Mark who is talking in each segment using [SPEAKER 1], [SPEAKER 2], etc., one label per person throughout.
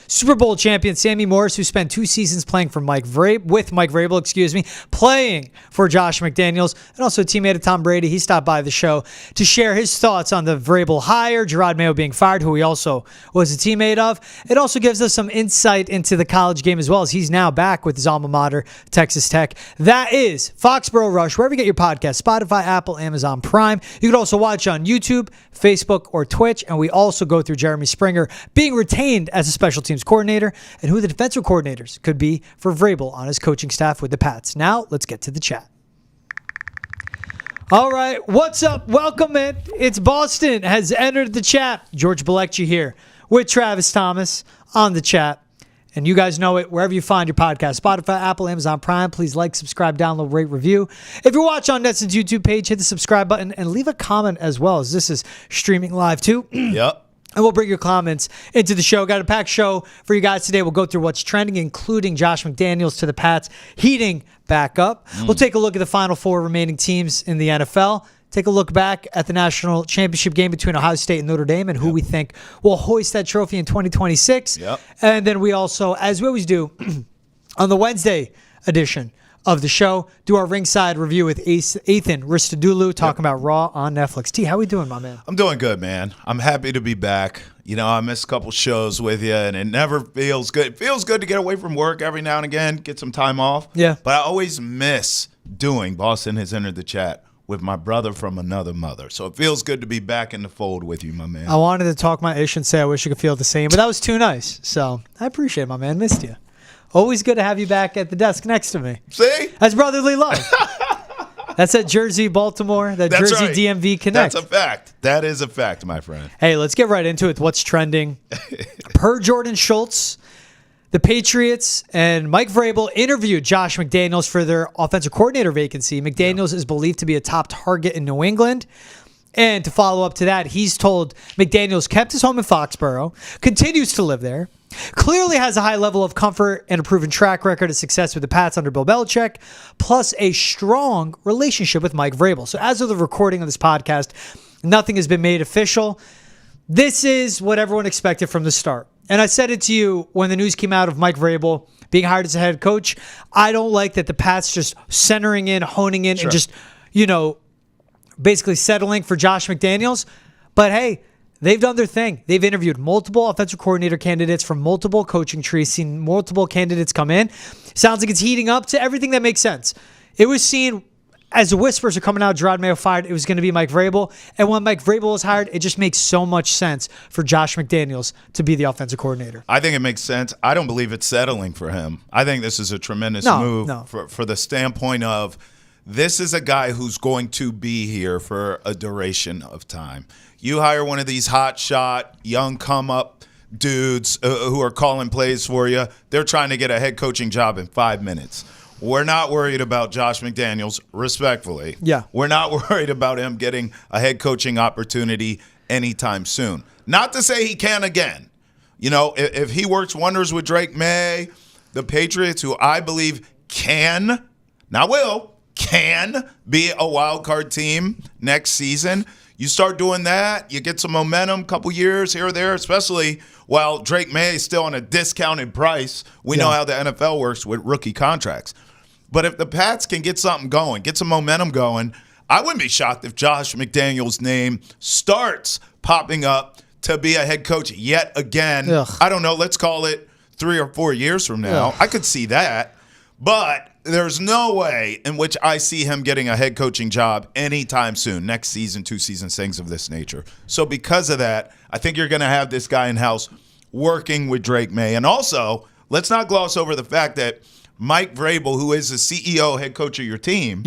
[SPEAKER 1] Super Bowl champion Sammy Morris, who spent 2 seasons playing for Mike Vrabel, playing for Josh McDaniels, and also a teammate of Tom Brady. He stopped by the show to share his thoughts on the Vrabel hire, Gerard Mayo being fired, who he also was a teammate of. It also gives us some insight into the college game as well, as he's now back with his alma mater, Texas Tech. That is Foxborough Rush, wherever you get your podcast, Spotify, Apple, Amazon Prime. You can also watch on YouTube, Facebook, or Twitch, and we also go through Jeremy Springer being retained as a special teams coordinator and who the defensive coordinators could be for Vrabel on his coaching staff with the Pats. Now, let's get to the chat. All right, what's up? Welcome in. It's Boston has entered the chat. George Balekji here with Travis Thomas on the chat. And you guys know it, wherever you find your podcast, Spotify, Apple, Amazon Prime, please like, subscribe, download, rate, review. If you're watching on Netson's YouTube page, hit the subscribe button and leave a comment as well, as this is streaming live too.
[SPEAKER 2] Yep.
[SPEAKER 1] And we'll bring your comments into the show. Got a packed show for you guys today. We'll go through what's trending, including Josh McDaniels to the Pats heating back up. We'll take a look at the final 4 remaining teams in the NFL. Take a look back at the National Championship game between Ohio State and Notre Dame and who we think will hoist that trophy in 2026. And then we also, as we always do, on the Wednesday edition of the show, do our ringside review with Athan Hristodulu talking about Raw on Netflix. T, how we doing, my man?
[SPEAKER 2] I'm doing good, man. I'm happy to be back. You know, I missed a couple shows with you, and it never feels good. It feels good to get away from work every now and again, get some time off.
[SPEAKER 1] Yeah.
[SPEAKER 2] But I always miss doing Boston Has Entered the Chat with my brother from another mother. So it feels good to be back in the fold with you, my man.
[SPEAKER 1] I wanted to talk my ish and say I wish I could feel the same, but that was too nice. So I appreciate it, my man. Missed you. Always good to have you back at the desk next to me.
[SPEAKER 2] See?
[SPEAKER 1] That's brotherly love. That's that Jersey, Baltimore, That's Jersey right. DMV connect.
[SPEAKER 2] That's a fact. That is a fact, my friend.
[SPEAKER 1] Hey, let's get right into it. What's trending? Per Jordan Schultz, the Patriots and Mike Vrabel interviewed Josh McDaniels for their offensive coordinator vacancy. McDaniels is believed to be a top target in New England. And to follow up to that, he's told McDaniels kept his home in Foxborough, continues to live there, clearly has a high level of comfort and a proven track record of success with the Pats under Bill Belichick, plus a strong relationship with Mike Vrabel. So as of the recording of this podcast, nothing has been made official. This is what everyone expected from the start. And I said it to you when the news came out of Mike Vrabel being hired as a head coach. I don't like that the Pats just centering in, honing in, and just, basically settling for Josh McDaniels. But hey, they've done their thing. They've interviewed multiple offensive coordinator candidates from multiple coaching trees, seen multiple candidates come in. Sounds like it's heating up to everything that makes sense. It was seen as the whispers are coming out, Gerard Mayo fired, it was going to be Mike Vrabel. And when Mike Vrabel was hired, it just makes so much sense for Josh McDaniels to be the offensive coordinator.
[SPEAKER 2] I think it makes sense. I don't believe it's settling for him. I think this is a tremendous move for the standpoint of this is a guy who's going to be here for a duration of time. You hire one of these hot shot, young come-up dudes who are calling plays for you. They're trying to get a head coaching job in 5 minutes. We're not worried about Josh McDaniels, respectfully.
[SPEAKER 1] Yeah.
[SPEAKER 2] We're not worried about him getting a head coaching opportunity anytime soon. Not to say he can again. You know, if he works wonders with Drake May, the Patriots, who I believe can, not will, can be a wild card team next season. You start doing that, you get some momentum, couple years here or there, especially while Drake May is still on a discounted price. We know how the NFL works with rookie contracts. But if the Pats can get something going, get some momentum going, I wouldn't be shocked if Josh McDaniels' name starts popping up to be a head coach yet again. I don't know, let's call it 3 or 4 years from now. I could see that. But there's no way in which I see him getting a head coaching job anytime soon, next season, 2 seasons, things of this nature. So because of that, I think you're going to have this guy in-house working with Drake May. And also, let's not gloss over the fact that Mike Vrabel, who is the CEO, head coach of your team,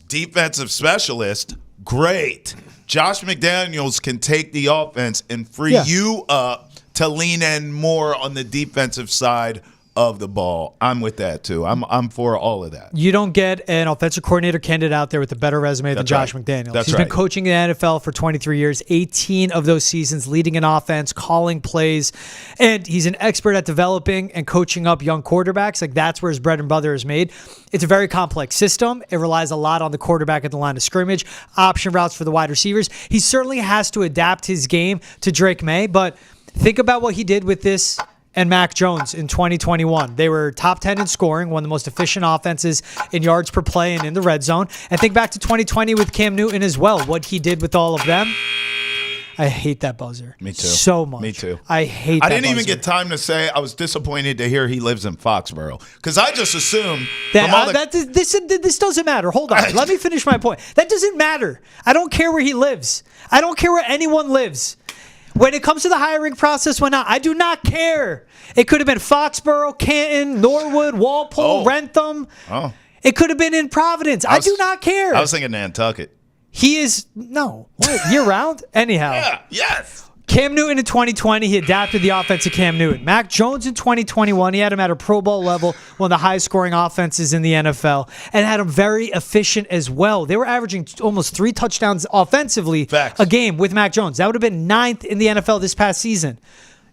[SPEAKER 2] defensive specialist, great. Josh McDaniels can take the offense and free you up to lean in more on the defensive side of the ball. I'm with that too. I'm for all of that.
[SPEAKER 1] You don't get an offensive coordinator candidate out there with a better resume than Josh McDaniels. He's been coaching in the NFL for 23 years, 18 of those seasons leading an offense, calling plays, and he's an expert at developing and coaching up young quarterbacks. Like, that's where his bread and butter is made. It's a very complex system. It relies a lot on the quarterback at the line of scrimmage, option routes for the wide receivers. He certainly has to adapt his game to Drake May, but Think about what he did with this and Mac Jones in 2021. They were top 10 in scoring, one of the most efficient offenses in yards per play and in the red zone. And think back to 2020 with Cam Newton as well, what he did with all of them. I hate that buzzer.
[SPEAKER 2] Me too.
[SPEAKER 1] So much.
[SPEAKER 2] Me too.
[SPEAKER 1] I hate that
[SPEAKER 2] I didn't
[SPEAKER 1] buzzer.
[SPEAKER 2] even get time to say I was disappointed to hear he lives in Foxborough because I just assumed
[SPEAKER 1] this doesn't matter. Hold on. Let me finish my point. That doesn't matter. I don't care where he lives. I don't care where anyone lives. When it comes to the hiring process, I do not care. It could have been Foxborough, Canton, Norwood, Walpole, Rentham.
[SPEAKER 2] Oh.
[SPEAKER 1] It could have been in Providence. I do not care.
[SPEAKER 2] I was thinking Nantucket.
[SPEAKER 1] He is, no. What, year-round? Anyhow.
[SPEAKER 2] Yeah, yes.
[SPEAKER 1] Cam Newton in 2020, he adapted the offense to Cam Newton. Mac Jones in 2021, he had him at a Pro Bowl level, one of the highest scoring offenses in the NFL, and had him very efficient as well. They were averaging almost 3 touchdowns offensively a game with Mac Jones. That would have been 9th in the NFL this past season.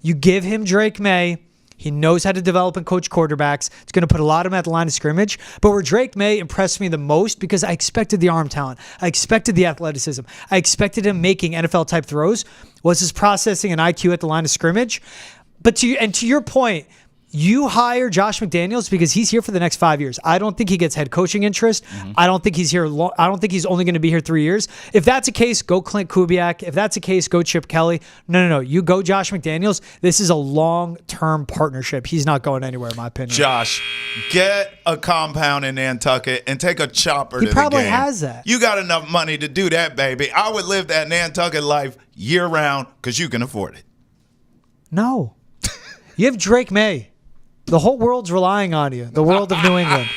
[SPEAKER 1] You give him Drake May. He knows how to develop and coach quarterbacks. It's going to put a lot of them at the line of scrimmage. But where Drake May impressed me the most, because I expected the arm talent, I expected the athleticism, I expected him making NFL-type throws, was his processing and IQ at the line of scrimmage. But to your point, you hire Josh McDaniels because he's here for the next 5 years. I don't think he gets head coaching interest. I don't think he's here. I don't think he's only going to be here 3 years. If that's the case, go Clint Kubiak. If that's the case, go Chip Kelly. No. You go Josh McDaniels. This is a long-term partnership. He's not going anywhere, in my opinion.
[SPEAKER 2] Josh, get a compound in Nantucket and take a chopper to the game.
[SPEAKER 1] He probably has that.
[SPEAKER 2] You got enough money to do that, baby. I would live that Nantucket life year-round because you can afford it.
[SPEAKER 1] No. You have Drake May. The whole world's relying on you. The world of New England.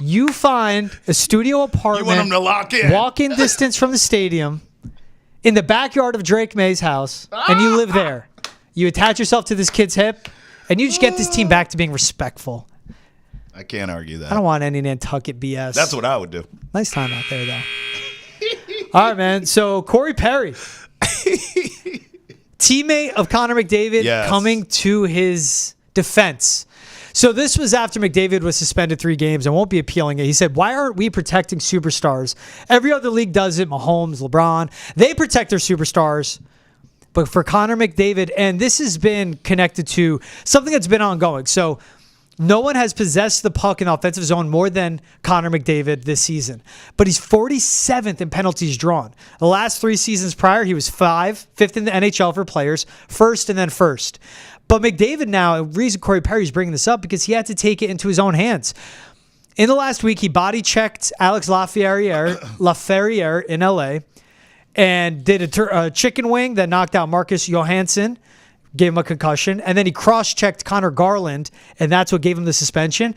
[SPEAKER 1] You find a studio apartment.
[SPEAKER 2] You want them to lock in.
[SPEAKER 1] Walk-in distance from the stadium in the backyard of Drake May's house, and you live there. You attach yourself to this kid's hip, and you just get this team back to being respectful.
[SPEAKER 2] I can't argue that.
[SPEAKER 1] I don't want any Nantucket BS.
[SPEAKER 2] That's what I would do.
[SPEAKER 1] Nice time out there, though. All right, man. So, Corey Perry. Teammate of Connor McDavid coming to his defense. So this was after McDavid was suspended 3 games and won't be appealing it. He said, why aren't we protecting superstars? Every other league does it. Mahomes, LeBron, they protect their superstars. But for Connor McDavid, and this has been connected to something that's been ongoing. So no one has possessed the puck in the offensive zone more than Connor McDavid this season. But he's 47th in penalties drawn. The last 3 seasons prior, he was 5th in the NHL for players, 1st and then 1st. But McDavid now, the reason Corey Perry's bringing this up, because he had to take it into his own hands. In the last week, he body-checked Alex Laferriere in L.A. and did a chicken wing that knocked out Marcus Johansson, gave him a concussion, and then he cross-checked Connor Garland, and that's what gave him the suspension.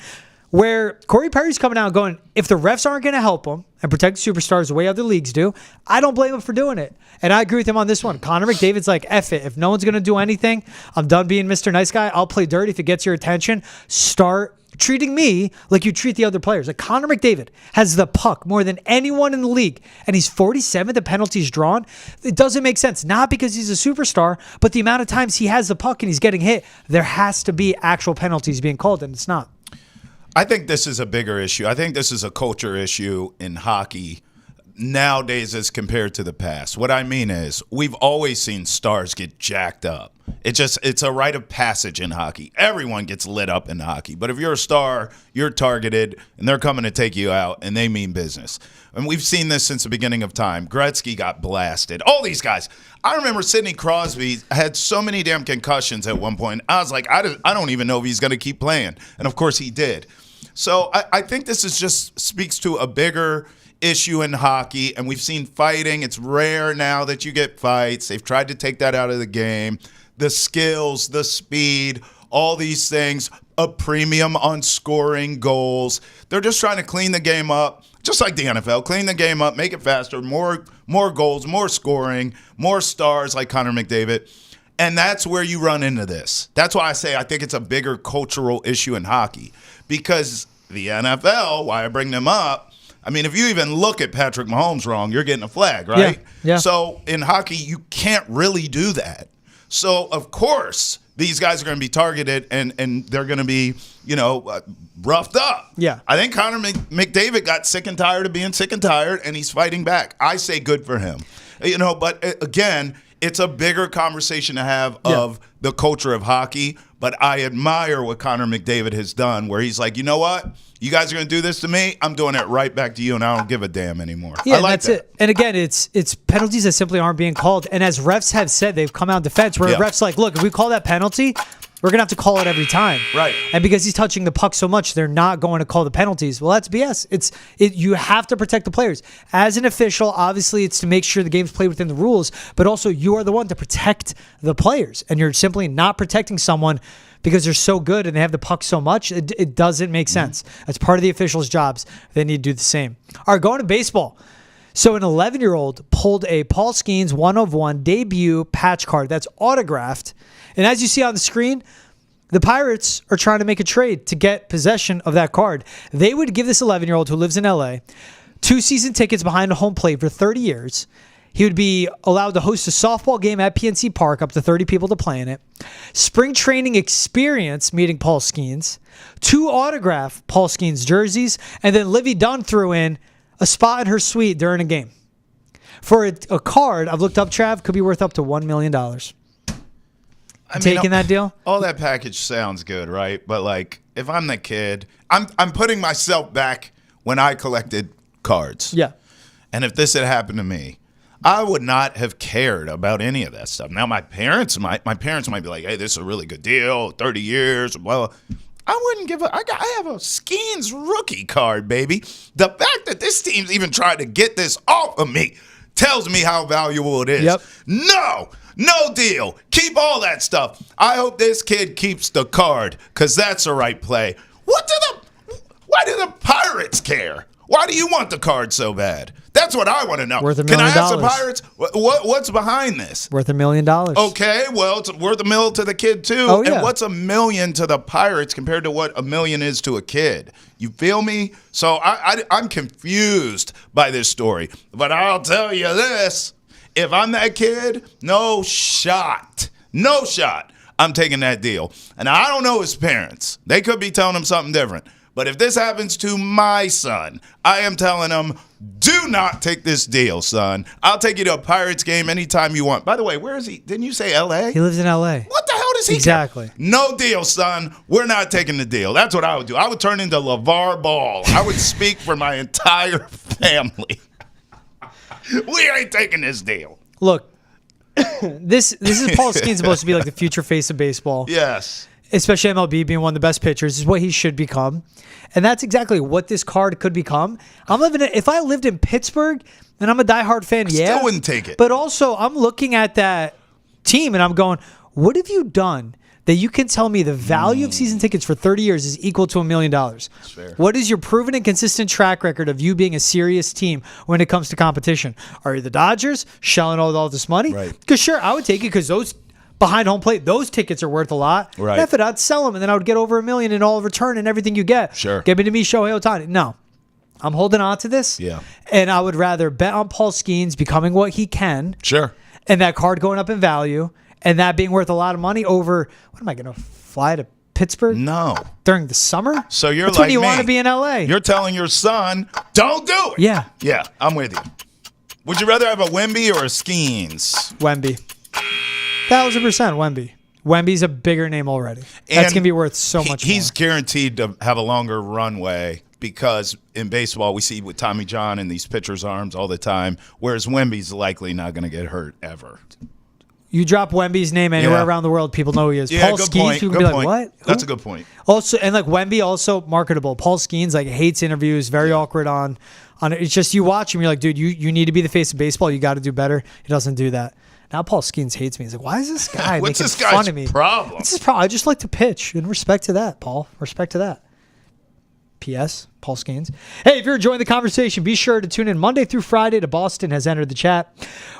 [SPEAKER 1] Where Corey Perry's coming out and going, if the refs aren't going to help him and protect superstars the way other leagues do, I don't blame him for doing it. And I agree with him on this one. Connor McDavid's like, F it. If no one's going to do anything, I'm done being Mr. Nice Guy. I'll play dirty if it gets your attention. Start treating me like you treat the other players. Like Connor McDavid has the puck more than anyone in the league, and he's 47th in penalties drawn. It doesn't make sense. Not because he's a superstar, but the amount of times he has the puck and he's getting hit, there has to be actual penalties being called, and it's not.
[SPEAKER 2] I think this is a bigger issue. I think this is a culture issue in hockey nowadays as compared to the past. What I mean is we've always seen stars get jacked up. It's a rite of passage in hockey. Everyone gets lit up in hockey. But if you're a star, you're targeted, and they're coming to take you out, and they mean business. And we've seen this since the beginning of time. Gretzky got blasted. All these guys. I remember Sidney Crosby had so many damn concussions at one point. I was like, I don't even know if he's going to keep playing. And, of course, he did. So I think this is just speaks to a bigger issue in hockey, and we've seen fighting. It's rare now that you get fights. They've tried to take that out of the game. The skills, the speed, all these things, a premium on scoring goals. They're just trying to clean the game up, just like the NFL. Clean the game up, make it faster, more goals, more scoring, more stars like Connor McDavid. And that's where you run into this. That's why I say I think it's a bigger cultural issue in hockey. Because the NFL, why I bring them up, I mean, if you even look at Patrick Mahomes wrong, you're getting a flag, right?
[SPEAKER 1] Yeah.
[SPEAKER 2] So in hockey, you can't really do that. So, of course, these guys are going to be targeted and they're going to be, roughed up.
[SPEAKER 1] Yeah.
[SPEAKER 2] I think Connor McDavid got sick and tired of being sick and tired, and he's fighting back. I say good for him. But again, it's a bigger conversation to have of the culture of hockey. But I admire what Connor McDavid has done, where he's like, you know what? You guys are going to do this to me. I'm doing it right back to you, and I don't give a damn anymore.
[SPEAKER 1] Yeah,
[SPEAKER 2] I like
[SPEAKER 1] that's
[SPEAKER 2] that.
[SPEAKER 1] it. And again, it's penalties that simply aren't being called. And as refs have said, they've come out in defense where refs like, look, if we call that penalty, we're going to have to call it every time.
[SPEAKER 2] Right.
[SPEAKER 1] And because he's touching the puck so much, they're not going to call the penalties. Well, that's BS. You have to protect the players. As an official, obviously, it's to make sure the game's played within the rules, but also you are the one to protect the players. And you're simply not protecting someone because they're so good and they have the puck so much. It doesn't make sense. That's part of the officials' jobs. They need to do the same. All right, going to baseball. So an 11-year-old pulled a Paul Skenes 1/1 debut patch card that's autographed. And as you see on the screen, the Pirates are trying to make a trade to get possession of that card. They would give this 11-year-old who lives in L.A. 2 season tickets behind a home plate for 30 years. He would be allowed to host a softball game at PNC Park, up to 30 people to play in it. Spring training experience meeting Paul Skenes. 2 autographed Paul Skenes jerseys. And then Livy Dunn threw in a spot in her suite during a game. For a card, I've looked up, Trav, could be worth up to $1 million. Taking that deal?
[SPEAKER 2] All that package sounds good, right? But like, if I'm the kid, I'm putting myself back when I collected cards.
[SPEAKER 1] Yeah.
[SPEAKER 2] And if this had happened to me, I would not have cared about any of that stuff. Now, my parents might be like, hey, this is a really good deal, 30 years, blah, blah. I wouldn't give a. I have a Skenes rookie card, baby. The fact that this team's even tried to get this off of me tells me how valuable it is.
[SPEAKER 1] Yep.
[SPEAKER 2] No deal. Keep all that stuff. I hope this kid keeps the card, because that's the right play. Why do the Pirates care? Why do you want the card so bad? That's what I want to know.
[SPEAKER 1] Worth $1
[SPEAKER 2] Can I
[SPEAKER 1] million.
[SPEAKER 2] ask the Pirates, what's behind this?
[SPEAKER 1] Worth $1 million.
[SPEAKER 2] Okay, well, it's worth $1 million to the kid, too.
[SPEAKER 1] Oh, yeah.
[SPEAKER 2] And what's $1 million to the Pirates compared to what $1 million is to a kid? You feel me? So I'm confused by this story. But I'll tell you this. If I'm that kid, no shot. I'm taking that deal. And I don't know his parents. They could be telling him something different. But if this happens to my son, I am telling him, do not take this deal, son. I'll take you to a Pirates game anytime you want. By the way, where is he? Didn't you say L.A.?
[SPEAKER 1] He lives in L.A.
[SPEAKER 2] What the hell does he
[SPEAKER 1] Exactly.
[SPEAKER 2] care? No deal, son. We're not taking the deal. That's what I would do. I would turn into LeVar Ball. I would speak for my entire family. We ain't taking this deal.
[SPEAKER 1] Look, this is Paul Skenes supposed to be like the future face of baseball.
[SPEAKER 2] Yes.
[SPEAKER 1] Especially MLB being one of the best pitchers, is what he should become. And that's exactly what this card could become. If I lived in Pittsburgh and I'm a diehard fan,
[SPEAKER 2] Still wouldn't take it.
[SPEAKER 1] But also, I'm looking at that team and I'm going, what have you done that you can tell me the value of season tickets for 30 years is equal to $1 million?
[SPEAKER 2] Fair.
[SPEAKER 1] What is your proven and consistent track record of you being a serious team when it comes to competition? Are you the Dodgers shelling all this money?
[SPEAKER 2] Right.
[SPEAKER 1] Because sure, I would take it because those behind home plate, those tickets are worth a lot.
[SPEAKER 2] Right.
[SPEAKER 1] If it, I'd sell them and then I would get over $1 million in all return and everything you get.
[SPEAKER 2] Sure.
[SPEAKER 1] Give me to me, Shohei Ohtani. No. I'm holding on to this.
[SPEAKER 2] Yeah.
[SPEAKER 1] And I would rather bet on Paul Skenes becoming what he can.
[SPEAKER 2] Sure.
[SPEAKER 1] And that card going up in value and that being worth a lot of money over, what am I going to fly to Pittsburgh?
[SPEAKER 2] No.
[SPEAKER 1] During the summer?
[SPEAKER 2] So you're
[SPEAKER 1] That's
[SPEAKER 2] like
[SPEAKER 1] when you
[SPEAKER 2] me.
[SPEAKER 1] want to be in LA.
[SPEAKER 2] You're telling your son, don't do it.
[SPEAKER 1] Yeah.
[SPEAKER 2] Yeah, I'm with you. Would you rather have a Wemby or a Skenes?
[SPEAKER 1] Wemby. 1,000% Wemby. Wemby's a bigger name already. That's going to be worth so much more.
[SPEAKER 2] He's guaranteed to have a longer runway because in baseball we see with Tommy John and these pitchers' arms all the time, whereas Wemby's likely not going to get hurt ever.
[SPEAKER 1] You drop Wemby's name anywhere around the world, people know who he is.
[SPEAKER 2] Yeah,
[SPEAKER 1] Paul
[SPEAKER 2] good
[SPEAKER 1] Skenes,
[SPEAKER 2] point.
[SPEAKER 1] people
[SPEAKER 2] Good
[SPEAKER 1] be
[SPEAKER 2] point.
[SPEAKER 1] like, what?
[SPEAKER 2] That's
[SPEAKER 1] Who?
[SPEAKER 2] a good point.
[SPEAKER 1] Also, and like Wemby, also marketable. Paul Skenes like hates interviews, very awkward on it. It's just you watch him, you're like, dude, you need to be the face of baseball. You got to do better. He doesn't do that. Now Paul Skenes hates me. He's like, why is this guy
[SPEAKER 2] What's
[SPEAKER 1] making
[SPEAKER 2] this guy's
[SPEAKER 1] fun of me?
[SPEAKER 2] problem?
[SPEAKER 1] What's his problem? I just like to pitch. In respect to that, Paul. Respect to that. P.S. Paul Skenes. Hey, if you're enjoying the conversation, be sure to tune in Monday through Friday to Boston Has Entered the Chat.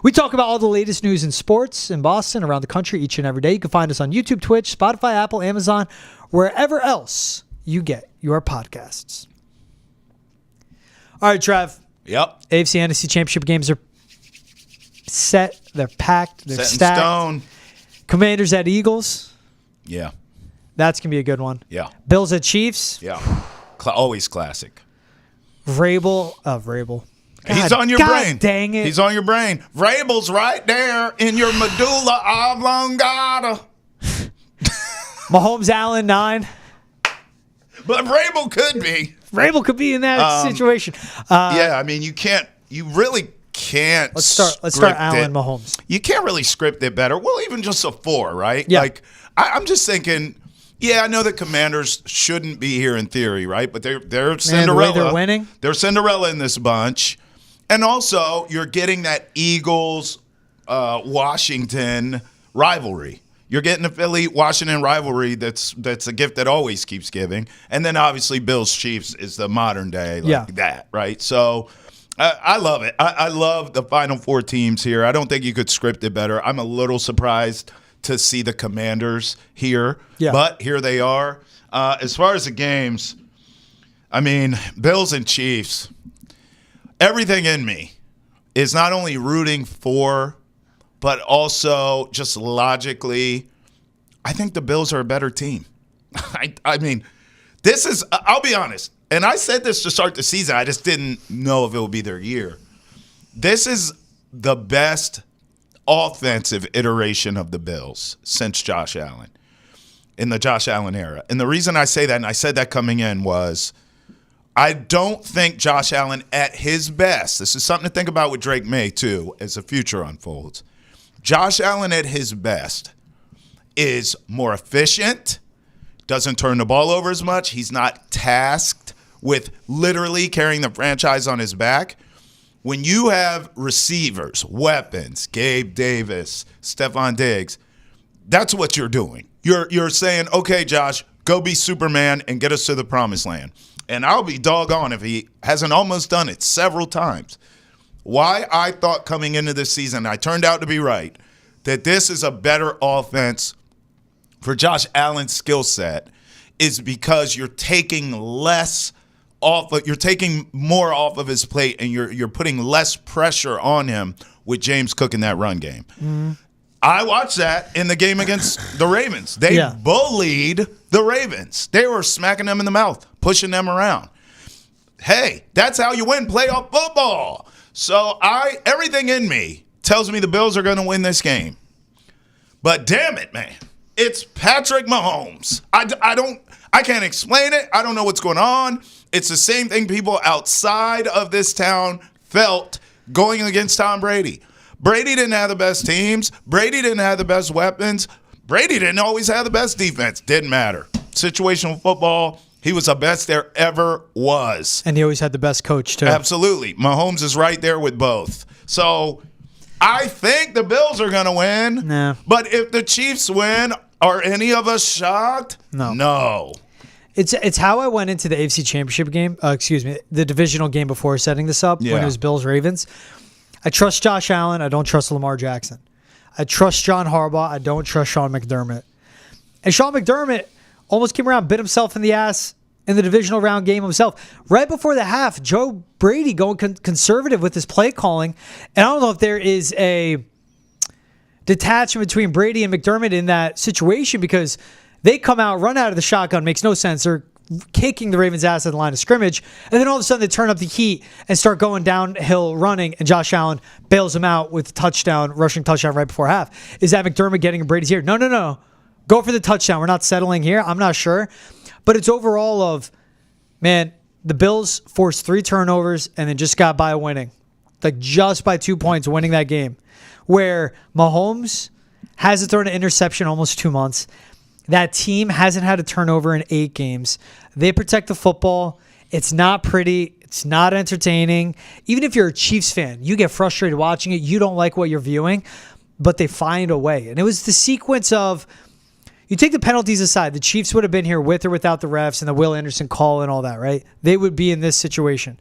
[SPEAKER 1] We talk about all the latest news in sports in Boston, around the country, each and every day. You can find us on YouTube, Twitch, Spotify, Apple, Amazon, wherever else you get your podcasts. All right, Trev.
[SPEAKER 2] Yep.
[SPEAKER 1] AFC NFC Championship games are set. They're packed. They're
[SPEAKER 2] Set in
[SPEAKER 1] stacked.
[SPEAKER 2] stone.
[SPEAKER 1] Commanders at Eagles.
[SPEAKER 2] Yeah.
[SPEAKER 1] That's going to be a good one.
[SPEAKER 2] Yeah.
[SPEAKER 1] Bills at Chiefs.
[SPEAKER 2] Yeah. Always classic.
[SPEAKER 1] Vrabel.
[SPEAKER 2] He's on your
[SPEAKER 1] God
[SPEAKER 2] brain.
[SPEAKER 1] Dang it.
[SPEAKER 2] He's on your brain. Vrabel's right there in your medulla oblongata.
[SPEAKER 1] Mahomes, Allen, 9.
[SPEAKER 2] But Vrabel could be.
[SPEAKER 1] Vrabel could be in that situation.
[SPEAKER 2] Yeah, I mean, you really can't.
[SPEAKER 1] Let's start
[SPEAKER 2] script
[SPEAKER 1] Allen,
[SPEAKER 2] it.
[SPEAKER 1] Mahomes.
[SPEAKER 2] You can't really script it better. Well, even just a 4, right?
[SPEAKER 1] Yeah.
[SPEAKER 2] Like, I'm just thinking. Yeah, I know the Commanders shouldn't be here in theory, right? But they're Cinderella.
[SPEAKER 1] the way they're winning.
[SPEAKER 2] They're Cinderella in this bunch, and also you're getting that Eagles Washington rivalry. You're getting the Philly-Washington rivalry that's a gift that always keeps giving. And then obviously Bills-Chiefs is the modern day that, right? So I love it. I love the Final Four teams here. I don't think you could script it better. I'm a little surprised to see the Commanders here, but here they are. As far as the games, I mean, Bills and Chiefs, everything in me is not only rooting for but also just logically, I think the Bills are a better team. I mean, this is, I'll be honest, and I said this to start the season. I just didn't know if it would be their year. This is the best offensive iteration of the Bills since Josh Allen, in the Josh Allen era. And the reason I say that, and I said that coming in, was I don't think Josh Allen at his best, this is something to think about with Drake May too as the future unfolds. Josh Allen at his best is more efficient, doesn't turn the ball over as much. He's not tasked with literally carrying the franchise on his back. When you have receivers, weapons, Gabe Davis, Stephon Diggs, that's what you're doing. You're saying, okay, Josh, go be Superman and get us to the promised land. And I'll be doggone if he hasn't almost done it several times. Why I thought coming into this season, I turned out to be right, that this is a better offense for Josh Allen's skill set is because you're taking less off, you're taking more off of his plate, and you're putting less pressure on him with James Cook in that run game. Mm-hmm. I watched that in the game against the Ravens. They bullied the Ravens. They were smacking them in the mouth, pushing them around. Hey, that's how you win playoff football. So everything in me tells me the Bills are going to win this game. But damn it, man. It's Patrick Mahomes. I can't explain it. I don't know what's going on. It's the same thing people outside of this town felt going against Tom Brady. Brady didn't have the best teams. Brady didn't have the best weapons. Brady didn't always have the best defense. Didn't matter. Situational football, he was the best there ever was.
[SPEAKER 1] And he always had the best coach, too.
[SPEAKER 2] Absolutely. Mahomes is right there with both. So I think the Bills are going to win.
[SPEAKER 1] Nah.
[SPEAKER 2] But if the Chiefs win, are any of us shocked? No.
[SPEAKER 1] It's how I went into the AFC Championship game, the divisional game before setting this up when it was Bills-Ravens. I trust Josh Allen. I don't trust Lamar Jackson. I trust John Harbaugh. I don't trust Sean McDermott. And Sean McDermott almost came around, bit himself in the ass in the divisional round game himself. Right before the half, Joe Brady going conservative with his play calling. And I don't know if there is a detachment between Brady and McDermott in that situation because they come out, run out of the shotgun, makes no sense. They're kicking the Ravens' ass at the line of scrimmage. And then all of a sudden they turn up the heat and start going downhill running. And Josh Allen bails them out with rushing touchdown right before half. Is that McDermott getting Brady's ear? No. Go for the touchdown. We're not settling here. I'm not sure. But it's overall of, man, the Bills forced 3 turnovers and then just got by winning. Like just by 2 points winning that game. Where Mahomes hasn't thrown an interception in almost 2 months. That team hasn't had a turnover in 8 games. They protect the football. It's not pretty. It's not entertaining. Even if you're a Chiefs fan, you get frustrated watching it. You don't like what you're viewing, but they find a way. And it was the sequence of, you take the penalties aside, the Chiefs would have been here with or without the refs and the Will Anderson call and all that, right? They would be in this situation.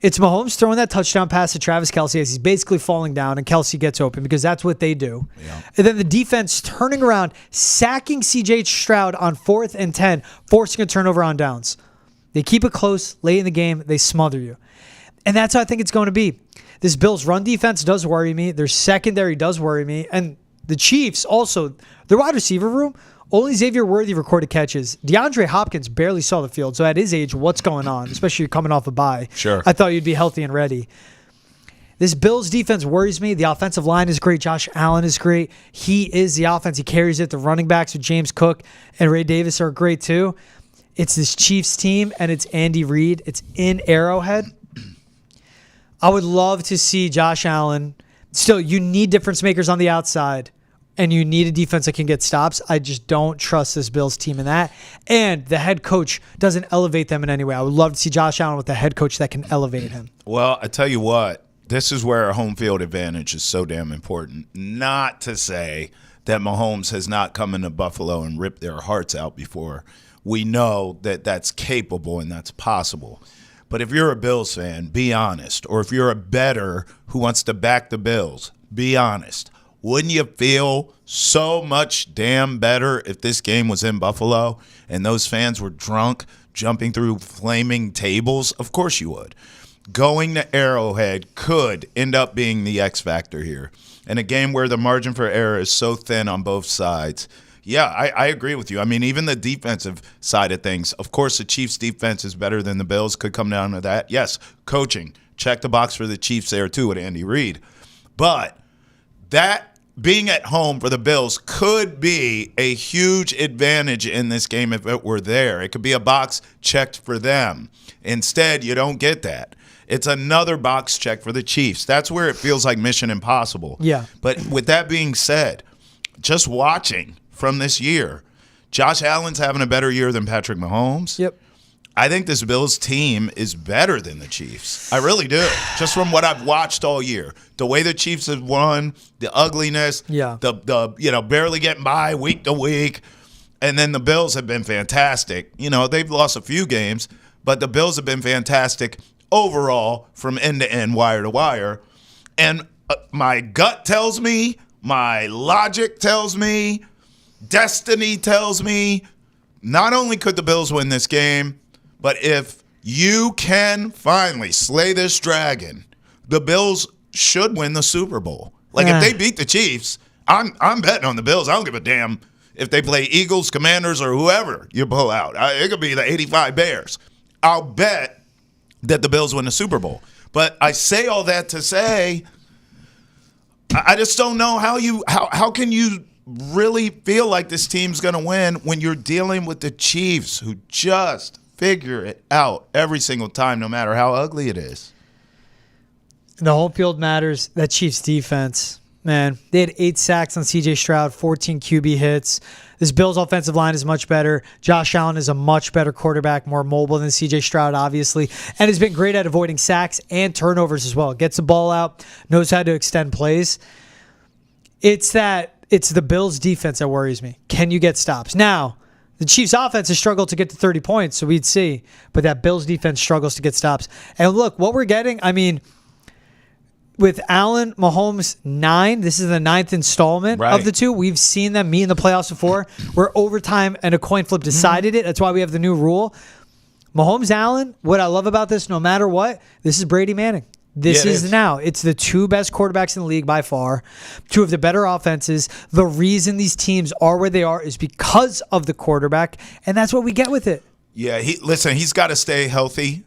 [SPEAKER 1] It's Mahomes throwing that touchdown pass to Travis Kelce as he's basically falling down and Kelce gets open because that's what they do. Yeah. And then the defense turning around, sacking C.J. Stroud on 4th and 10, forcing a turnover on downs. They keep it close late in the game. They smother you. And that's how I think it's going to be. This Bills run defense does worry me. Their secondary does worry me. And the Chiefs also, their wide receiver room Only Xavier Worthy recorded catches. DeAndre Hopkins barely saw the field. So at his age, what's going on? Especially coming off a bye.
[SPEAKER 2] Sure.
[SPEAKER 1] I thought you'd be healthy and ready. This Bills defense worries me. The offensive line is great. Josh Allen is great. He is the offense. He carries it. The running backs with James Cook and Ray Davis are great too. It's this Chiefs team, and it's Andy Reid. It's in Arrowhead. I would love to see Josh Allen. Still, you need difference makers on the outside, and you need a defense that can get stops. I just don't trust this Bills team in that. And the head coach doesn't elevate them in any way. I would love to see Josh Allen with a head coach that can elevate him.
[SPEAKER 2] Well, I tell you what. This is where a home field advantage is so damn important. Not to say that Mahomes has not come into Buffalo and ripped their hearts out before. We know that that's capable and that's possible. But if you're a Bills fan, be honest. Or if you're a bettor who wants to back the Bills, be honest. Wouldn't you feel so much damn better if this game was in Buffalo and those fans were drunk, jumping through flaming tables? Of course you would. Going to Arrowhead could end up being the X factor here. In a game where the margin for error is so thin on both sides. Yeah, I agree with you. I mean, even the defensive side of things. Of course, the Chiefs' defense is better than the Bills. Could come down to that. Yes, coaching. Check the box for the Chiefs there, too, with Andy Reid. But that being at home for the Bills could be a huge advantage in this game if it were there. It could be a box checked for them. Instead, you don't get that. It's another box check for the Chiefs. That's where it feels like mission impossible.
[SPEAKER 1] Yeah.
[SPEAKER 2] But with that being said, just watching from this year, Josh Allen's having a better year than Patrick Mahomes.
[SPEAKER 1] Yep.
[SPEAKER 2] I think this Bills team is better than the Chiefs. I really do. Just from what I've watched all year. The way the Chiefs have won, the ugliness, the barely getting by week to week. And then the Bills have been fantastic. They've lost a few games, but the Bills have been fantastic overall from end to end, wire to wire. And my gut tells me, my logic tells me, destiny tells me, not only could the Bills win this game, but if you can finally slay this dragon, the Bills should win the Super Bowl. Like, if they beat the Chiefs, I'm betting on the Bills. I don't give a damn if they play Eagles, Commanders, or whoever you pull out. It could be the 85 Bears. I'll bet that the Bills win the Super Bowl. But I say all that to say, I just don't know how can you really feel like this team's going to win when you're dealing with the Chiefs, who just figure it out every single time, no matter how ugly it is.
[SPEAKER 1] The home field matters. That Chiefs defense, man, they had 8 sacks on C.J. Stroud, 14 QB hits. This Bills offensive line is much better. Josh Allen is a much better quarterback, more mobile than C.J. Stroud, obviously, and has been great at avoiding sacks and turnovers as well. Gets the ball out, knows how to extend plays. It's the Bills defense that worries me. Can you get stops? Now, the Chiefs offense has struggled to get to 30 points, so we'd see. But that Bills defense struggles to get stops. And look, what we're getting, I mean, with Allen, Mahomes, 9, this is the 9th installment of the two. We've seen them meet in the playoffs before, where overtime and a coin flip decided it. That's why we have the new rule. Mahomes, Allen, what I love about this, no matter what, this is Brady Manning. This is now. It's the 2 best quarterbacks in the league by far, 2 of the better offenses. The reason these teams are where they are is because of the quarterback, and that's what we get with it.
[SPEAKER 2] Yeah, he's got to stay healthy.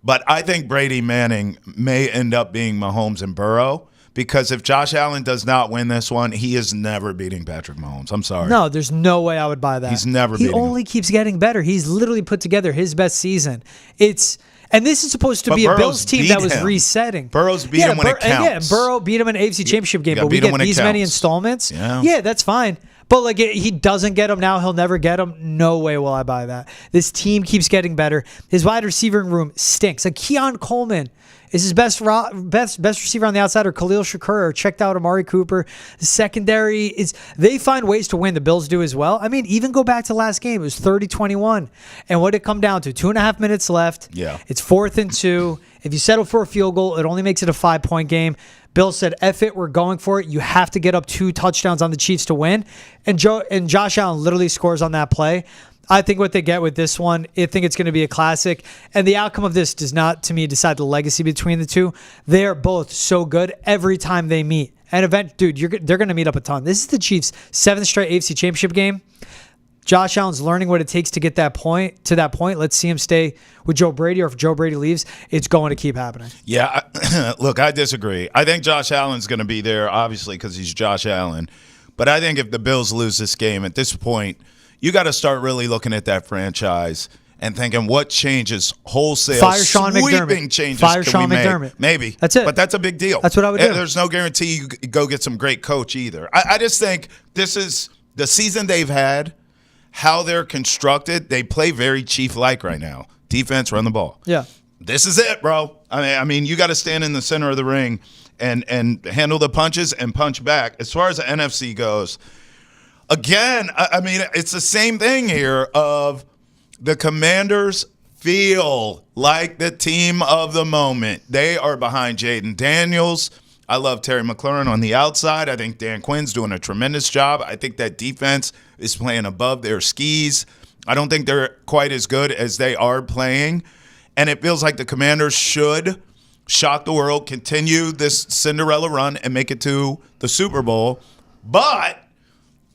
[SPEAKER 2] But I think Brady Manning may end up being Mahomes and Burrow, because if Josh Allen does not win this one, he is never beating Patrick Mahomes. I'm sorry.
[SPEAKER 1] No, there's no way I would buy that.
[SPEAKER 2] He's never beating him.
[SPEAKER 1] He only keeps getting better. He's literally put together his best season. And this is supposed to be a Bills team that was resetting.
[SPEAKER 2] Burrow's beat him when it counts.
[SPEAKER 1] Yeah, Burrow beat him in an AFC Championship game, but we get these many installments. Yeah, that's fine. But like, he doesn't get them now, he'll never get them. No way will I buy that. This team keeps getting better. His wide receiving room stinks. Like, Keon Coleman is his best receiver on the outside, or Khalil Shakur, or checked out Amari Cooper. The secondary they find ways to win. The Bills do as well. I mean, even go back to last game. It was 30-21. And what did it come down to? 2.5 minutes left.
[SPEAKER 2] Yeah.
[SPEAKER 1] It's 4th and 2. If you settle for a field goal, it only makes it a 5-point game. Bill said, F it, we're going for it. You have to get up 2 touchdowns on the Chiefs to win. And Josh Allen literally scores on that play. I think what they get with this one, I think it's going to be a classic. And the outcome of this does not, to me, decide the legacy between the two. They are both so good every time they meet. And they're going to meet up a ton. This is the Chiefs' 7th straight AFC Championship game. Josh Allen's learning what it takes to get that point. Let's see him stay with Joe Brady, or if Joe Brady leaves, it's going to keep happening.
[SPEAKER 2] Yeah, look, I disagree. I think Josh Allen's going to be there, obviously, because he's Josh Allen. But I think if the Bills lose this game at this point, you got to start really looking at that franchise and thinking what changes, wholesale,
[SPEAKER 1] Fire Sean
[SPEAKER 2] sweeping
[SPEAKER 1] McDermott.
[SPEAKER 2] changes
[SPEAKER 1] Fire
[SPEAKER 2] can
[SPEAKER 1] Sean
[SPEAKER 2] we make?
[SPEAKER 1] McDermott.
[SPEAKER 2] Maybe.
[SPEAKER 1] That's it.
[SPEAKER 2] But that's a big deal.
[SPEAKER 1] That's what I would do.
[SPEAKER 2] There's no guarantee you go get some great coach either. I just think this is the season they've had, how they're constructed. They play very Chief-like right now. Defense, run the ball.
[SPEAKER 1] Yeah.
[SPEAKER 2] This is it, bro. I mean, you got to stand in the center of the ring and handle the punches and punch back. As far as the NFC goes, again, I mean, it's the same thing here of the Commanders feel like the team of the moment. They are behind Jayden Daniels. I love Terry McLaurin on the outside. I think Dan Quinn's doing a tremendous job. I think that defense is playing above their skis. I don't think they're quite as good as they are playing. And it feels like the Commanders should shock the world, continue this Cinderella run, and make it to the Super Bowl. But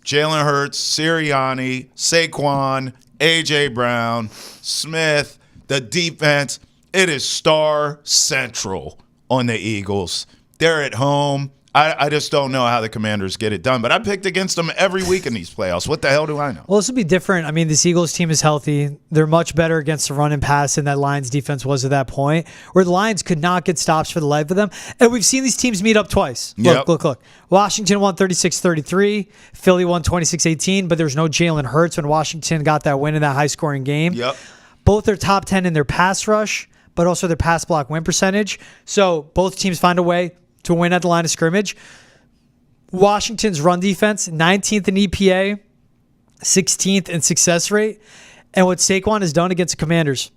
[SPEAKER 2] Jalen Hurts, Sirianni, Saquon, A.J. Brown, Smith, the defense, it is star central on the Eagles. They're at home. I just don't know how the Commanders get it done. But I picked against them every week in these playoffs. What the hell do I know?
[SPEAKER 1] Well, this would be different. I mean, this Eagles team is healthy. They're much better against the run and pass than that Lions defense was at that point, where the Lions could not get stops for the life of them. And we've seen these teams meet up twice. Look. Washington won 36-33. Philly won 26-18, but there's no Jalen Hurts when Washington got that win in that high-scoring game.
[SPEAKER 2] Yep.
[SPEAKER 1] Both are top 10 in their pass rush, but also their pass block win percentage. So both teams find a way to win at the line of scrimmage. Washington's run defense, 19th in EPA, 16th in success rate. And what Saquon has done against the Commanders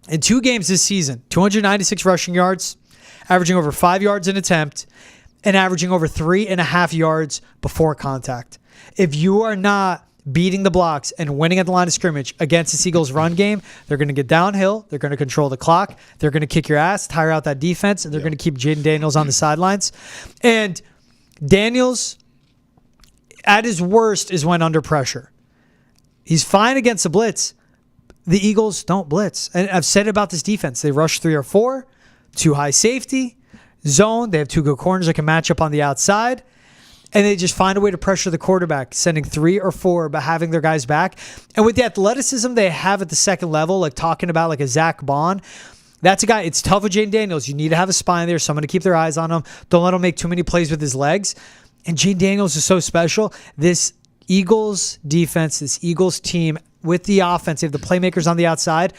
[SPEAKER 1] in 2 games this season, 296 rushing yards, averaging over 5 yards an attempt, and averaging over 3.5 yards before contact. If you are not beating the blocks and winning at the line of scrimmage against the Eagles' run game, they're going to get downhill. They're going to control the clock. They're going to kick your ass, tire out that defense, and they're going to keep Jayden Daniels on the sidelines. And Daniels, at his worst, is when under pressure. He's fine against the blitz. The Eagles don't blitz. And I've said about this defense. They rush 3 or 4, 2 high safety, zone. They have 2 good corners that can match up on the outside. And they just find a way to pressure the quarterback, sending 3 or 4, but having their guys back. And with the athleticism they have at the second level, like talking about like a Zach Bond, that's a guy. It's tough with Jayden Daniels. You need to have a spine there, someone to keep their eyes on him. Don't let him make too many plays with his legs. And Jayden Daniels is so special. This Eagles defense, this Eagles team with the offense, they have the playmakers on the outside,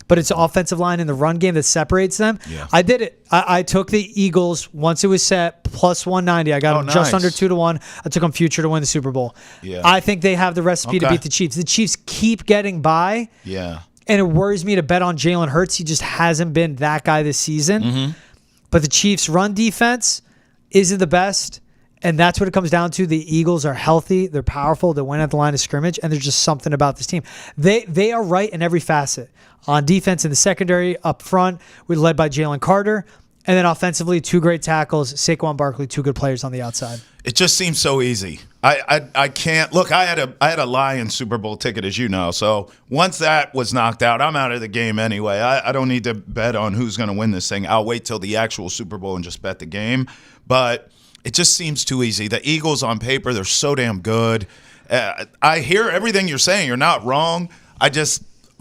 [SPEAKER 1] but it's the offensive line in the run game that separates them. Yeah. I did it. I took the Eagles once it was set, plus 190. I got them just under 2-1. I took them future to win the Super Bowl. Yeah. I think they have the recipe to beat the Chiefs. The Chiefs keep getting by.
[SPEAKER 2] Yeah.
[SPEAKER 1] And it worries me to bet on Jalen Hurts. He just hasn't been that guy this season. Mm-hmm. But the Chiefs' run defense isn't the best. And that's what it comes down to. The Eagles are healthy. They're powerful. They win at the line of scrimmage. And there's just something about this team. They are right in every facet. On defense in the secondary, up front, we're led by Jalen Carter. And then offensively, 2 great tackles. Saquon Barkley, 2 good players on the outside.
[SPEAKER 2] It just seems so easy. I can't look. I had a Lions Super Bowl ticket, as you know. So once that was knocked out, I'm out of the game anyway. I don't need to bet on who's going to win this thing. I'll wait till the actual Super Bowl and just bet the game. But it just seems too easy. The Eagles on paper, they're so damn good. I hear everything you're saying. You're not wrong.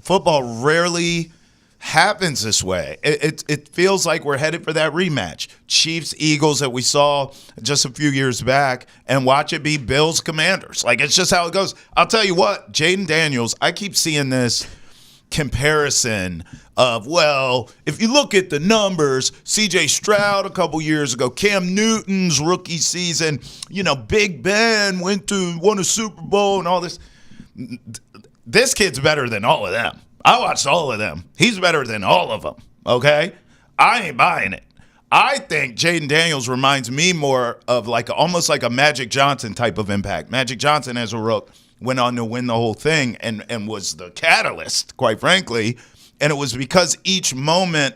[SPEAKER 2] Football rarely happens this way. It feels like we're headed for that rematch. Chiefs, Eagles that we saw just a few years back, and watch it be Bills, Commanders. Like, it's just how it goes. I'll tell you what, Jayden Daniels, I keep seeing this comparison of, well, if you look at the numbers, C.J. Stroud a couple years ago, Cam Newton's rookie season, Big Ben won a Super Bowl and all this. This kid's better than all of them. I watched all of them. He's better than all of them, okay? I ain't buying it. I think Jayden Daniels reminds me more of almost like a Magic Johnson type of impact. Magic Johnson, as a rook, went on to win the whole thing and was the catalyst, quite frankly. And it was because each moment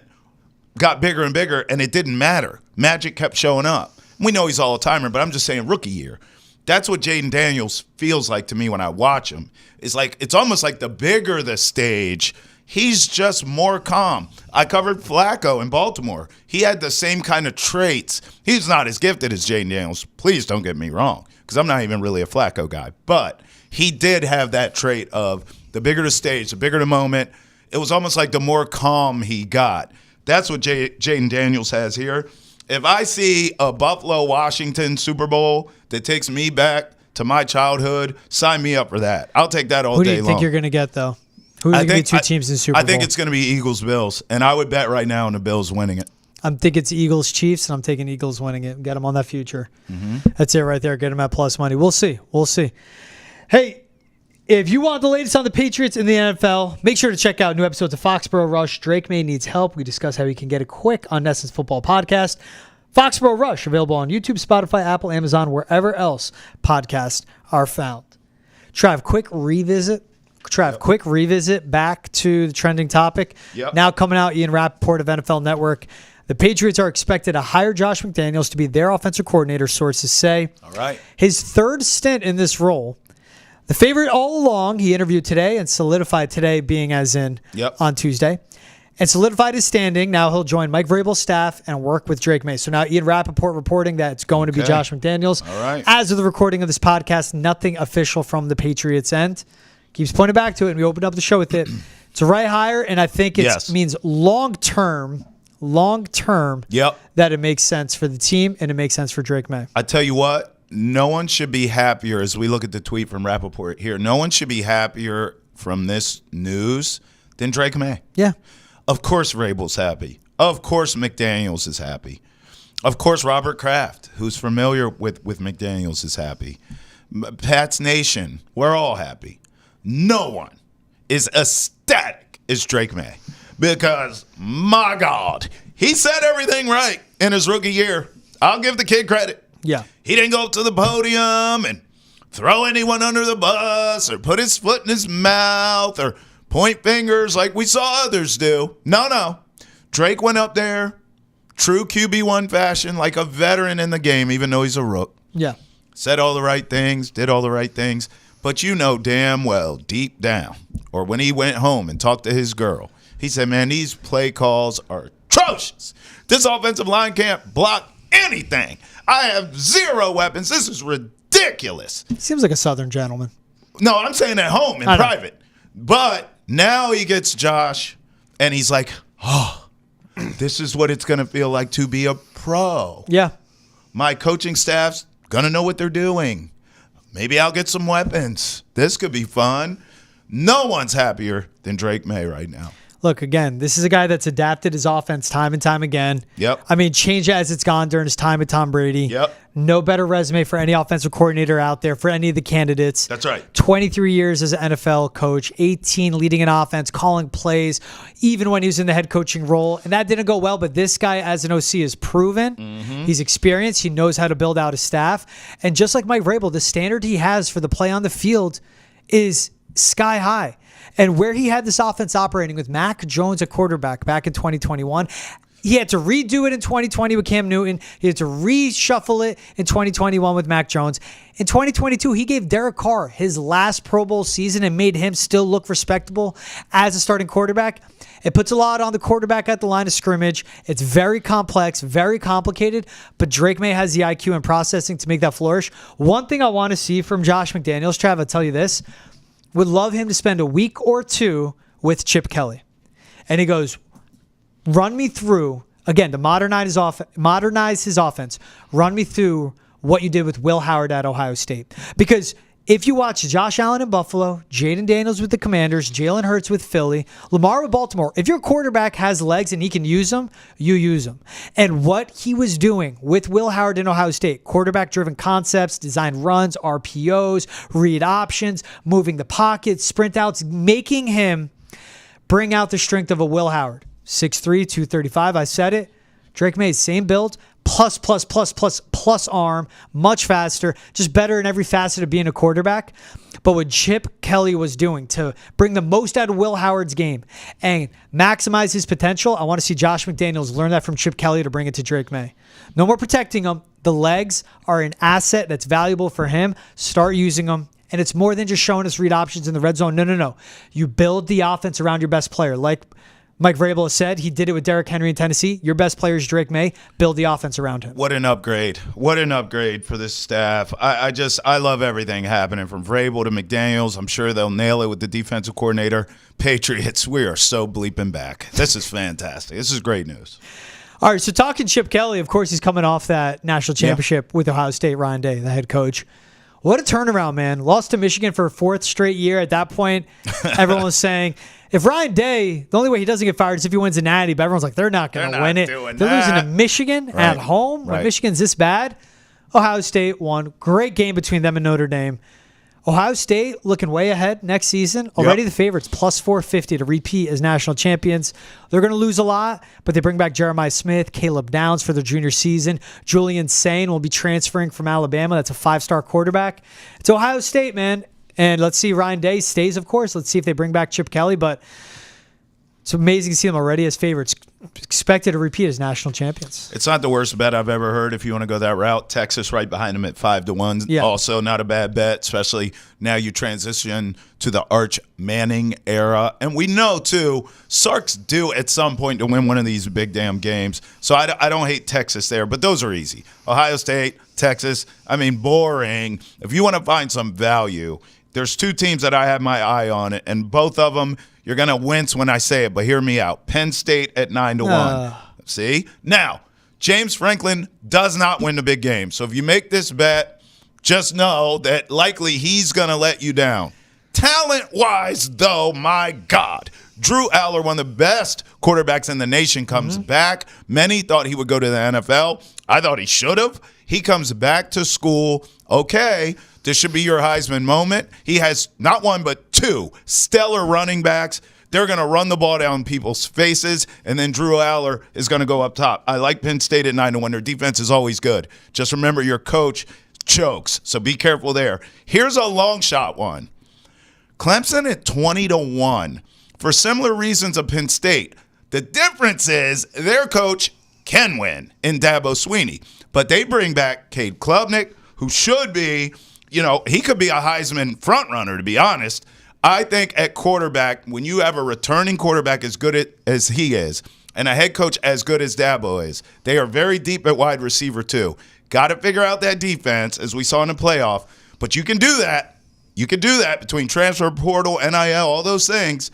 [SPEAKER 2] got bigger and bigger, and it didn't matter. Magic kept showing up. We know he's all-timer, but I'm just saying rookie year. That's what Jayden Daniels feels like to me when I watch him. It's almost like the bigger the stage, he's just more calm. I covered Flacco in Baltimore. He had the same kind of traits. He's not as gifted as Jayden Daniels. Please don't get me wrong, because I'm not even really a Flacco guy. But he did have that trait of the bigger the stage, the bigger the moment. It was almost like the more calm he got. That's what Jayden Daniels has here. If I see a Buffalo-Washington Super Bowl that takes me back to my childhood, sign me up for that. I'll take that all day long.
[SPEAKER 1] Who do you think you're going to get, though? Who are going to be two teams in the Super Bowl?
[SPEAKER 2] I think it's going to be Eagles-Bills, and I would bet right now on the Bills winning it.
[SPEAKER 1] I'm thinking it's Eagles-Chiefs, and I'm taking Eagles winning it. Get them on that future.
[SPEAKER 2] Mm-hmm.
[SPEAKER 1] That's it right there. Get them at plus money. We'll see. Hey, if you want the latest on the Patriots in the NFL, make sure to check out new episodes of Foxborough Rush. Drake May needs help. We discuss how he can get it quick on Nesson's Football Podcast. Foxborough Rush, available on YouTube, Spotify, Apple, Amazon, wherever else podcasts are found. Trav, quick revisit back to the trending topic.
[SPEAKER 2] Yep.
[SPEAKER 1] Now coming out, Ian Rappaport of NFL Network. The Patriots are expected to hire Josh McDaniels to be their offensive coordinator, sources say.
[SPEAKER 2] All right.
[SPEAKER 1] His third stint in this role. The favorite all along, he interviewed today and solidified today being as in on Tuesday. And solidified his standing. Now he'll join Mike Vrabel's staff and work with Drake May. So now Ian Rappaport reporting that it's going to be Josh McDaniels.
[SPEAKER 2] All right.
[SPEAKER 1] As of the recording of this podcast, nothing official from the Patriots' end. Keeps pointing back to it, and we opened up the show with it. It's a right hire, and I think it means long-term that it makes sense for the team and it makes sense for Drake May.
[SPEAKER 2] I tell you what. No one should be happier, as we look at the tweet from Rappaport here, no one should be happier from this news than Drake May.
[SPEAKER 1] Yeah.
[SPEAKER 2] Of course Vrabel's happy. Of course McDaniels is happy. Of course Robert Kraft, who's familiar with McDaniels, is happy. Pat's Nation, we're all happy. No one is ecstatic as Drake May because, my God, he said everything right in his rookie year. I'll give the kid credit.
[SPEAKER 1] Yeah.
[SPEAKER 2] He didn't go up to the podium and throw anyone under the bus or put his foot in his mouth or point fingers like we saw others do. No. Drake went up there, true QB1 fashion, like a veteran in the game, even though he's a rook.
[SPEAKER 1] Yeah.
[SPEAKER 2] Said all the right things, did all the right things. But you know damn well, deep down, or when he went home and talked to his girl, he said, man, these play calls are atrocious. This offensive line can't block anything. I have zero weapons. This is ridiculous.
[SPEAKER 1] Seems like a Southern gentleman.
[SPEAKER 2] No, I'm saying at home in private. But now he gets Josh, and he's like, oh, this is what it's going to feel like to be a pro.
[SPEAKER 1] Yeah.
[SPEAKER 2] My coaching staff's going to know what they're doing. Maybe I'll get some weapons. This could be fun. No one's happier than Drake May right now.
[SPEAKER 1] Look, again, this is a guy that's adapted his offense time and time again.
[SPEAKER 2] Yep.
[SPEAKER 1] I mean, change as it's gone during his time with Tom Brady.
[SPEAKER 2] Yep.
[SPEAKER 1] No better resume for any offensive coordinator out there, for any of the candidates.
[SPEAKER 2] That's right.
[SPEAKER 1] 23 years as an NFL coach, 18 leading an offense, calling plays, even when he was in the head coaching role. And that didn't go well, but this guy as an OC is proven. Mm-hmm. He's experienced. He knows how to build out a staff. And just like Mike Vrabel, the standard he has for the play on the field is sky high. And where he had this offense operating with Mac Jones at quarterback back in 2021, he had to redo it in 2020 with Cam Newton. He had to reshuffle it in 2021 with Mac Jones. In 2022, he gave Derek Carr his last Pro Bowl season and made him still look respectable as a starting quarterback. It puts a lot on the quarterback at the line of scrimmage. It's very complex, very complicated, but Drake May has the IQ and processing to make that flourish. One thing I want to see from Josh McDaniels, Trav, I'll tell you this, would love him to spend a week or two with Chip Kelly. And he goes, run me through, again, to modernize his offense, run me through what you did with Will Howard at Ohio State. Because if you watch Josh Allen in Buffalo, Jayden Daniels with the Commanders, Jalen Hurts with Philly, Lamar with Baltimore, if your quarterback has legs and he can use them, you use them. And what he was doing with Will Howard in Ohio State, quarterback-driven concepts, design runs, RPOs, read options, moving the pocket, sprint outs, making him bring out the strength of a Will Howard. 6'3", 235, I said it. Drake May, same build, plus arm, much faster, just better in every facet of being a quarterback. But what Chip Kelly was doing to bring the most out of Will Howard's game and maximize his potential, I want to see Josh McDaniels learn that from Chip Kelly to bring it to Drake May. No more protecting him. The legs are an asset that's valuable for him. Start using them. And it's more than just showing us read options in the red zone. No. You build the offense around your best player. Like Mike Vrabel has said, he did it with Derrick Henry in Tennessee. Your best player is Drake May. Build the offense around him.
[SPEAKER 2] What an upgrade. What an upgrade for this staff. I love everything happening from Vrabel to McDaniels. I'm sure they'll nail it with the defensive coordinator. Patriots, we are so bleeping back. This is fantastic. This is great news.
[SPEAKER 1] All right, so talking Chip Kelly, of course, he's coming off that national championship with Ohio State, Ryan Day, the head coach. What a turnaround, man. Lost to Michigan for a fourth straight year. At that point, everyone was saying, if Ryan Day, the only way he doesn't get fired is if he wins a natty, but everyone's like, they're not going to win it. They're losing to Michigan at home when Michigan's this bad. Ohio State won. Great game between them and Notre Dame. Ohio State looking way ahead next season. Already the favorites, plus 450 to repeat as national champions. They're going to lose a lot, but they bring back Jeremiah Smith, Caleb Downs for their junior season. Julian Sain will be transferring from Alabama. That's a 5-star quarterback. It's Ohio State, man. And let's see, Ryan Day stays, of course. Let's see if they bring back Chip Kelly, but it's amazing to see them already as favorites, expected to repeat as national champions.
[SPEAKER 2] It's not the worst bet I've ever heard if you want to go that route. Texas right behind them at 5-1.
[SPEAKER 1] Yeah.
[SPEAKER 2] Also not a bad bet, especially now you transition to the Arch Manning era. And we know, too, Sark's due at some point to win one of these big damn games. So I don't hate Texas there, but those are easy. Ohio State, Texas, boring. If you want to find some value, there's two teams that I have my eye on, and both of them, you're going to wince when I say it, but hear me out. Penn State at 9-1. See? Now, James Franklin does not win the big game. So if you make this bet, just know that likely he's going to let you down. Talent-wise, though, my God, Drew Aller, one of the best quarterbacks in the nation, comes back. Many thought he would go to the NFL. I thought he should have. He comes back to school. Okay, this should be your Heisman moment. He has not one but two stellar running backs. They're going to run the ball down people's faces, and then Drew Aller is going to go up top. I like Penn State at 9-1. Their defense is always good. Just remember your coach chokes, so be careful there. Here's a long shot one. Clemson at 20-1 for similar reasons of Penn State. The difference is their coach can win in Dabo Swinney, but they bring back Cade Klubnik, who should be, he could be a Heisman frontrunner, to be honest. I think at quarterback, when you have a returning quarterback as good as he is and a head coach as good as Dabo is, they are very deep at wide receiver too. Got to figure out that defense, as we saw in the playoff, but you can do that. You can do that between transfer portal, NIL, all those things.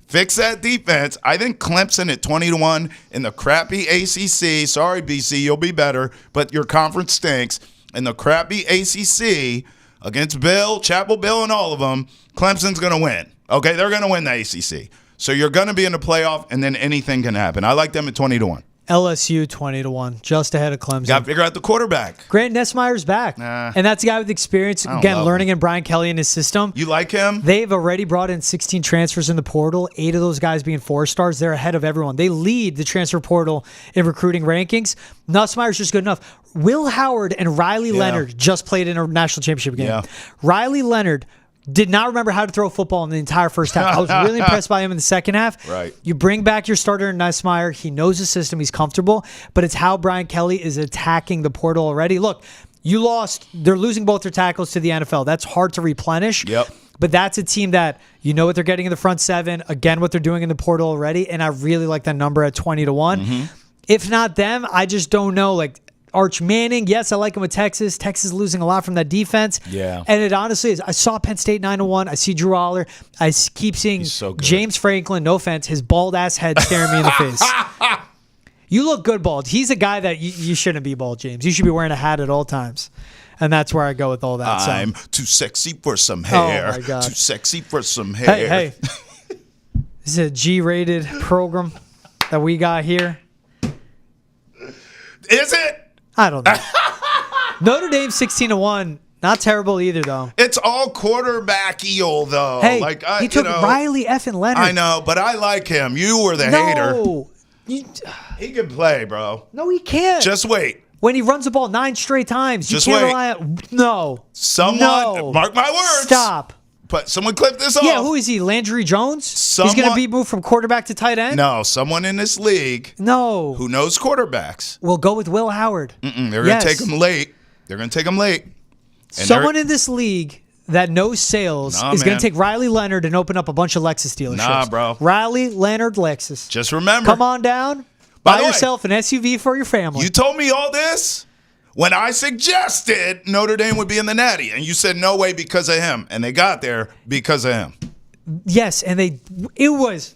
[SPEAKER 2] Fix that defense. I think Clemson at 20-1 in the crappy ACC. Sorry, BC, you'll be better, but your conference stinks. In the crappy ACC against Bill, Chapel Bill, and all of them, Clemson's going to win. Okay, they're going to win the ACC. So you're going to be in the playoff, and then anything can happen. I like them at 20-1.
[SPEAKER 1] LSU 20-1, just ahead of Clemson.
[SPEAKER 2] Got to figure out the quarterback.
[SPEAKER 1] Grant Nessmeyer's back. And that's a guy with experience, again, learning in Brian Kelly and his system.
[SPEAKER 2] You like him?
[SPEAKER 1] They've already brought in 16 transfers in the portal, 8 of those guys being 4-stars. They're ahead of everyone. They lead the transfer portal in recruiting rankings. Nussmeier's just good enough. Will Howard and Riley Leonard just played in a national championship game.
[SPEAKER 2] Yeah.
[SPEAKER 1] Riley Leonard did not remember how to throw a football in the entire first half. I was really impressed by him in the second half.
[SPEAKER 2] Right.
[SPEAKER 1] You bring back your starter, Nussmeier. He knows the system. He's comfortable. But it's how Brian Kelly is attacking the portal already. Look, you lost. They're losing both their tackles to the NFL. That's hard to replenish.
[SPEAKER 2] Yep.
[SPEAKER 1] But that's a team that you know what they're getting in the front seven. Again, what they're doing in the portal already. And I really like that number at 20-1. If not them, I just don't know. Like, Arch Manning, yes, I like him with Texas. Texas is losing a lot from that defense.
[SPEAKER 2] Yeah.
[SPEAKER 1] And it honestly is. I saw Penn State 9-1. I see Drew Aller. I keep seeing James Franklin, no offense, his bald-ass head staring me in the face. You look good bald. He's a guy that you shouldn't be bald, James. You should be wearing a hat at all times. And that's where I go with all that.
[SPEAKER 2] I'm too sexy for some hair.
[SPEAKER 1] Oh, my God.
[SPEAKER 2] Too sexy for some hair.
[SPEAKER 1] Hey. This is a G-rated program that we got here.
[SPEAKER 2] Is it?
[SPEAKER 1] I don't know. Notre Dame 16-1. Not terrible either, though.
[SPEAKER 2] It's all quarterback-eel, though.
[SPEAKER 1] Hey, he took Riley effing Leonard.
[SPEAKER 2] I know, but I like him. You were the hater. He can play, bro.
[SPEAKER 1] No, he can't.
[SPEAKER 2] Just wait.
[SPEAKER 1] When he runs the ball 9 straight times,
[SPEAKER 2] Just
[SPEAKER 1] you can't
[SPEAKER 2] wait.
[SPEAKER 1] rely on. No.
[SPEAKER 2] Someone, mark my words.
[SPEAKER 1] Stop.
[SPEAKER 2] But someone clip this off.
[SPEAKER 1] Yeah, who is he? Landry Jones? He's going to be moved from quarterback to tight end?
[SPEAKER 2] No, someone in this league
[SPEAKER 1] No.
[SPEAKER 2] who knows quarterbacks.
[SPEAKER 1] We'll go with Will Howard.
[SPEAKER 2] They're going to take him late. They're going to take him late.
[SPEAKER 1] Someone in this league that knows sales is going to take Riley Leonard and open up a bunch of Lexus dealerships.
[SPEAKER 2] Nah, bro.
[SPEAKER 1] Riley Leonard Lexus.
[SPEAKER 2] Just remember.
[SPEAKER 1] Come on down. Buy yourself an SUV for your family.
[SPEAKER 2] You told me all this when I suggested Notre Dame would be in the Natty, and you said no way because of him, and they got there because of him.
[SPEAKER 1] Yes, and it was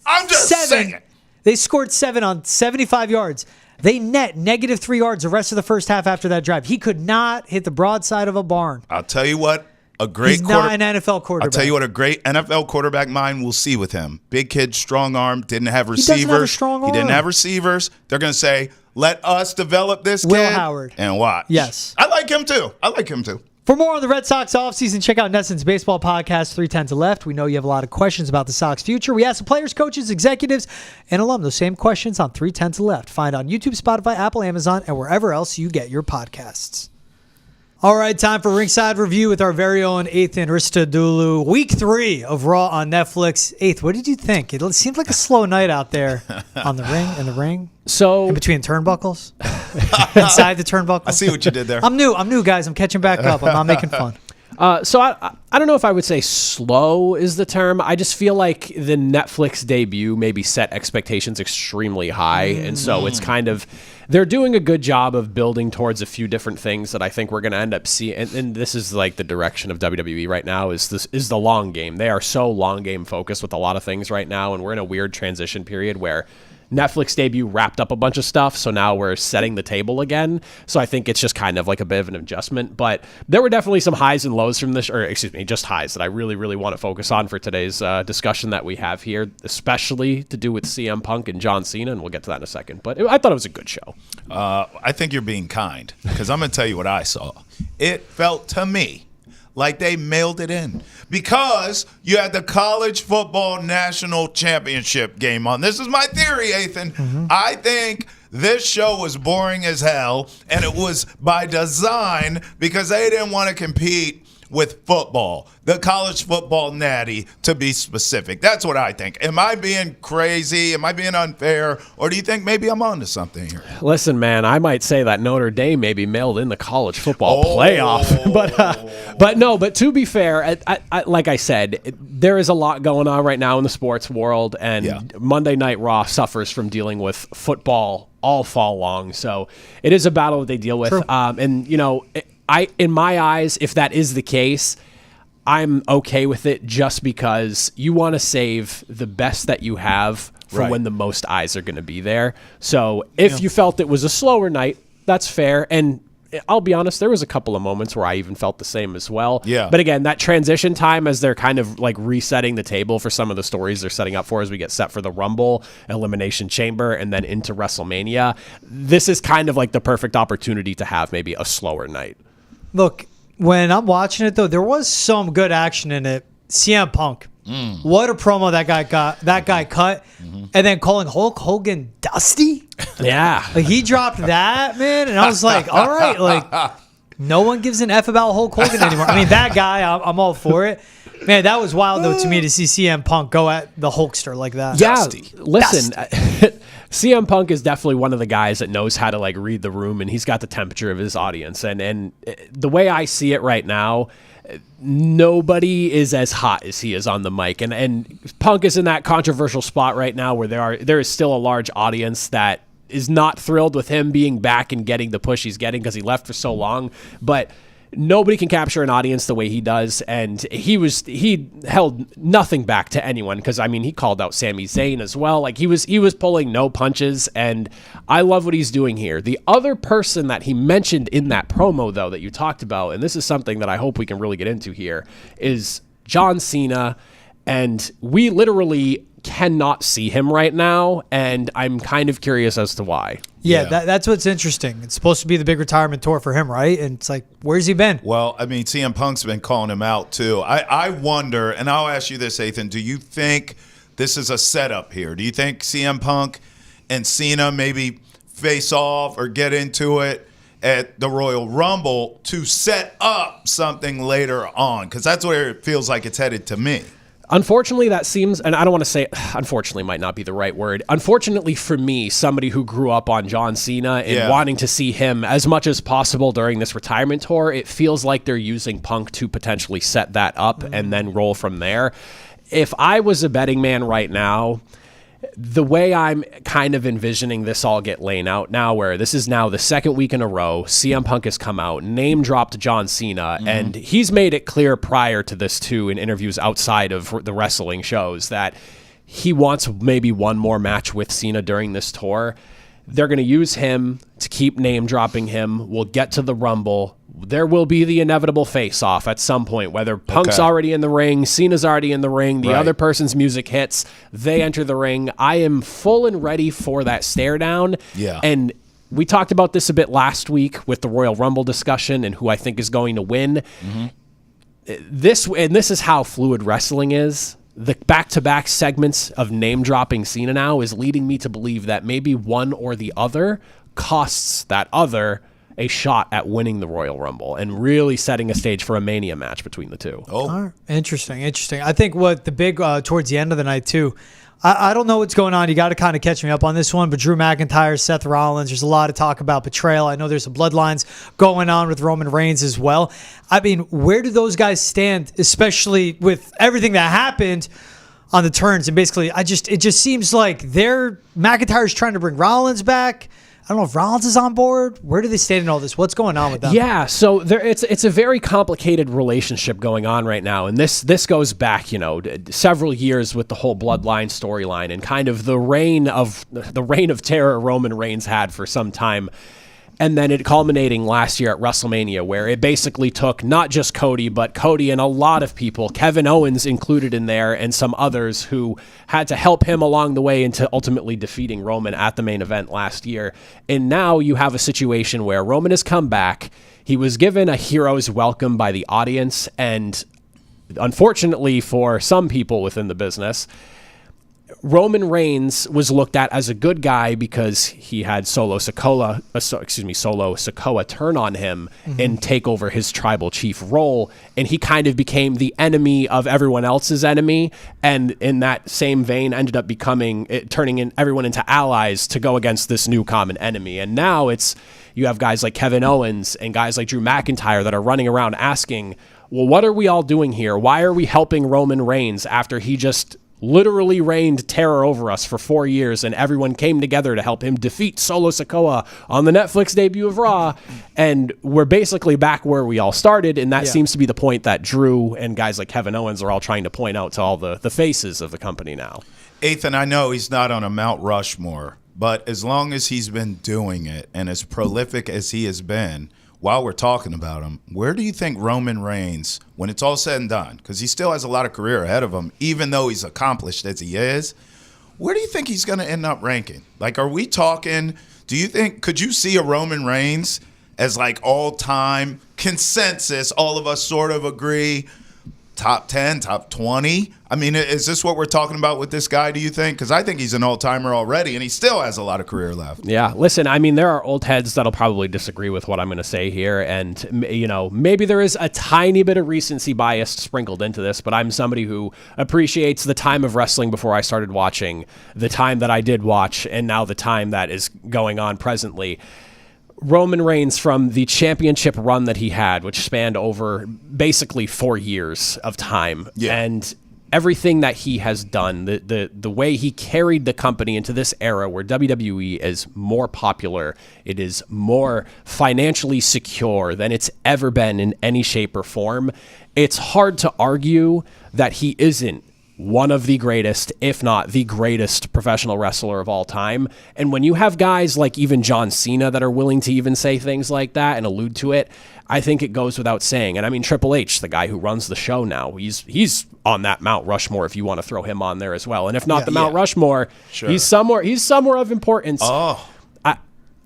[SPEAKER 2] I'm just
[SPEAKER 1] 7.
[SPEAKER 2] saying.
[SPEAKER 1] They scored 7 on 75 yards. They net -3 yards the rest of the first half after that drive. He could not hit the broadside of a barn.
[SPEAKER 2] I'll tell you what. He's
[SPEAKER 1] not an NFL quarterback.
[SPEAKER 2] I'll tell you what a great NFL quarterback mind will see with him. Big kid, strong arm, didn't have receivers.
[SPEAKER 1] He doesn't have a strong arm.
[SPEAKER 2] He didn't have receivers. They're going to say, let us develop this kid.
[SPEAKER 1] Will Howard.
[SPEAKER 2] And watch.
[SPEAKER 1] Yes.
[SPEAKER 2] I like him too.
[SPEAKER 1] For more on the Red Sox offseason, check out Nesson's Baseball Podcast, 310 to Left. We know you have a lot of questions about the Sox future. We ask the players, coaches, executives, and alum those same questions on 310 to Left. Find on YouTube, Spotify, Apple, Amazon, and wherever else you get your podcasts. All right, time for Ringside Review with our very own Athan Hristodulu. Week 3 of Raw on Netflix. Eighth, what did you think? It seemed like a slow night out there in the ring.
[SPEAKER 3] So
[SPEAKER 1] in between turnbuckles, inside the turnbuckle.
[SPEAKER 2] I see what you did there.
[SPEAKER 1] I'm new, guys. I'm catching back up. I'm not making fun.
[SPEAKER 3] So I don't know if I would say slow is the term. I just feel like the Netflix debut maybe set expectations extremely high. And so it's kind of, they're doing a good job of building towards a few different things that I think we're going to end up seeing. And this is like the direction of WWE right now is the long game. They are so long game focused with a lot of things right now. And we're in a weird transition period where Netflix debut wrapped up a bunch of stuff, so now we're setting the table again. So I think it's just kind of like a bit of an adjustment. But there were definitely some highs and lows from this, or excuse me, just highs that I really, really want to focus on for today's discussion that we have here, especially to do with CM Punk and John Cena, and we'll get to that in a second. But I thought it was a good show.
[SPEAKER 2] I think you're being kind, because I'm going to tell you what I saw. It felt to me like they mailed it in, because you had the college football national championship game on. This is my theory, Athan. I think this show was boring as hell, and it was by design because they didn't want to compete with football, the college football natty, to be specific. That's what I think. Am I being crazy? Am I being unfair? Or do you think maybe I'm onto something here?
[SPEAKER 3] Listen, man, I might say that Notre Dame maybe mailed in the college football playoff. But to be fair, like I said, there is a lot going on right now in the sports world, and Monday Night Raw suffers from dealing with football all fall long. So it is a battle that they deal with. And, you know, in my eyes, if that is the case, I'm okay with it, just because you want to save the best that you have for when the most eyes are going to be there. So if you felt it was a slower night, that's fair. And I'll be honest, there was a couple of moments where I even felt the same as well.
[SPEAKER 2] Yeah.
[SPEAKER 3] But again, that transition time as they're kind of like resetting the table for some of the stories they're setting up for as we get set for the Rumble, Elimination Chamber, and then into WrestleMania, this is kind of like the perfect opportunity to have maybe a slower night.
[SPEAKER 1] Look, when I'm watching it, though, there was some good action in it. CM Punk. What a promo that guy got. That guy cut. And then calling Hulk Hogan Dusty.
[SPEAKER 3] Yeah.
[SPEAKER 1] Like, he dropped that, man. And I was like, all right. Like, no one gives an F about Hulk Hogan anymore. I mean, that guy, I'm all for it. Man, that was wild, though, to me, to see CM Punk go at the Hulkster like that.
[SPEAKER 3] Yeah,
[SPEAKER 2] Dusty.
[SPEAKER 3] listen, CM Punk is definitely one of the guys that knows how to like read the room, and he's got the temperature of his audience. And the way I see it right now, nobody is as hot as he is on the mic. And Punk is in that controversial spot right now where there is still a large audience that is not thrilled with him being back and getting the push he's getting because he left for so long. But nobody can capture an audience the way he does, and he held nothing back to anyone, because I mean he called out Sami Zayn as well. Like he was pulling no punches, and I love what he's doing here. The other person that he mentioned in that promo, though, that you talked about, and this is something that I hope we can really get into here, is John Cena, and we literally cannot see him right now, and I'm kind of curious as to why.
[SPEAKER 1] Yeah, that's what's interesting. It's supposed to be the big retirement tour for him, right? And it's like, where's he been?
[SPEAKER 2] Well, I mean, CM Punk's been calling him out, too. I wonder, and I'll ask you this, Athan, do you think this is a setup here? Do you think CM Punk and Cena maybe face off or get into it at the Royal Rumble to set up something later on? Because that's where it feels like it's headed to me.
[SPEAKER 3] Unfortunately, that seems, and I don't want to say, unfortunately might not be the right word. Unfortunately for me, somebody who grew up on John Cena and wanting to see him as much as possible during this retirement tour, it feels like they're using Punk to potentially set that up and then roll from there. If I was a betting man right now, the way I'm kind of envisioning this all get laid out now, where this is now the second week in a row, CM Punk has come out, name dropped John Cena, and he's made it clear prior to this too in interviews outside of the wrestling shows that he wants maybe one more match with Cena during this tour. They're going to use him to keep name dropping him. We'll get to the Rumble. There will be the inevitable face-off at some point, whether Punk's already in the ring, Cena's already in the ring, the other person's music hits, they enter the ring. I am full and ready for that stare down.
[SPEAKER 2] Yeah.
[SPEAKER 3] And we talked about this a bit last week with the Royal Rumble discussion and who I think is going to win. This is how fluid wrestling is. The back-to-back segments of name-dropping Cena now is leading me to believe that maybe one or the other costs that other a shot at winning the Royal Rumble and really setting a stage for a Mania match between the two.
[SPEAKER 1] Oh, interesting. I think what the big towards the end of the night too, I don't know what's going on. You got to kind of catch me up on this one, but Drew McIntyre, Seth Rollins, there's a lot of talk about betrayal. I know there's some bloodlines going on with Roman Reigns as well. I mean, where do those guys stand, especially with everything that happened on the turns? And basically, it just seems like McIntyre's trying to bring Rollins back. I don't know if Rollins is on board. Where do they stand in all this? What's going on with them?
[SPEAKER 3] Yeah, so it's a very complicated relationship going on right now, and this goes back, several years with the whole bloodline storyline and kind of the reign of terror Roman Reigns had for some time. And then it culminating last year at WrestleMania, where it basically took not just Cody, but Cody and a lot of people, Kevin Owens included in there, and some others who had to help him along the way into ultimately defeating Roman at the main event last year. And now you have a situation where Roman has come back. He was given a hero's welcome by the audience, and unfortunately for some people within the business, Roman Reigns was looked at as a good guy because he had Solo Sikoa turn on him and take over his tribal chief role, and he kind of became the enemy of everyone else's enemy, and in that same vein ended up turning everyone into allies to go against this new common enemy. And now you have guys like Kevin Owens and guys like Drew McIntyre that are running around asking, well, what are we all doing here? Why are we helping Roman Reigns after he just literally reigned terror over us for 4 years, and everyone came together to help him defeat Solo Sikoa on the Netflix debut of Raw, and we're basically back where we all started, and that seems to be the point that Drew and guys like Kevin Owens are all trying to point out to all the faces of the company now.
[SPEAKER 2] Athan, I know he's not on a Mount Rushmore, but as long as he's been doing it and as prolific as he has been, while we're talking about him, where do you think Roman Reigns, when it's all said and done, because he still has a lot of career ahead of him, even though he's accomplished as he is, where do you think he's going to end up ranking? Like, are we talking, could you see a Roman Reigns as like all-time consensus, all of us sort of agree, top 10, top 20? I mean, is this what we're talking about with this guy, do you think? Because I think he's an all-timer already, and he still has a lot of career left.
[SPEAKER 3] Yeah, listen, I mean, there are old heads that'll probably disagree with what I'm going to say here, and, maybe there is a tiny bit of recency bias sprinkled into this, but I'm somebody who appreciates the time of wrestling before I started watching, the time that I did watch, and now the time that is going on presently. Roman Reigns, from the championship run that he had, which spanned over basically 4 years of time, and everything that he has done, the way he carried the company into this era where WWE is more popular, it is more financially secure than it's ever been in any shape or form, it's hard to argue that he isn't one of the greatest, if not the greatest professional wrestler of all time. And when you have guys like even John Cena that are willing to even say things like that and allude to it, I think it goes without saying. And I mean, Triple H, the guy who runs the show now, he's on that Mount Rushmore if you want to throw him on there as well. And if not Mount Rushmore, he's somewhere of importance.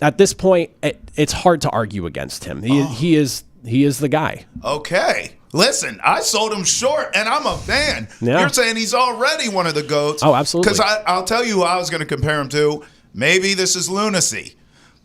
[SPEAKER 3] At this point, it's hard to argue against him. He is the guy.
[SPEAKER 2] Okay. Listen, I sold him short, and I'm a fan.
[SPEAKER 3] Yeah.
[SPEAKER 2] You're saying he's already one of the GOATs.
[SPEAKER 3] Oh, absolutely.
[SPEAKER 2] Because I'll tell you who I was going to compare him to. Maybe this is lunacy.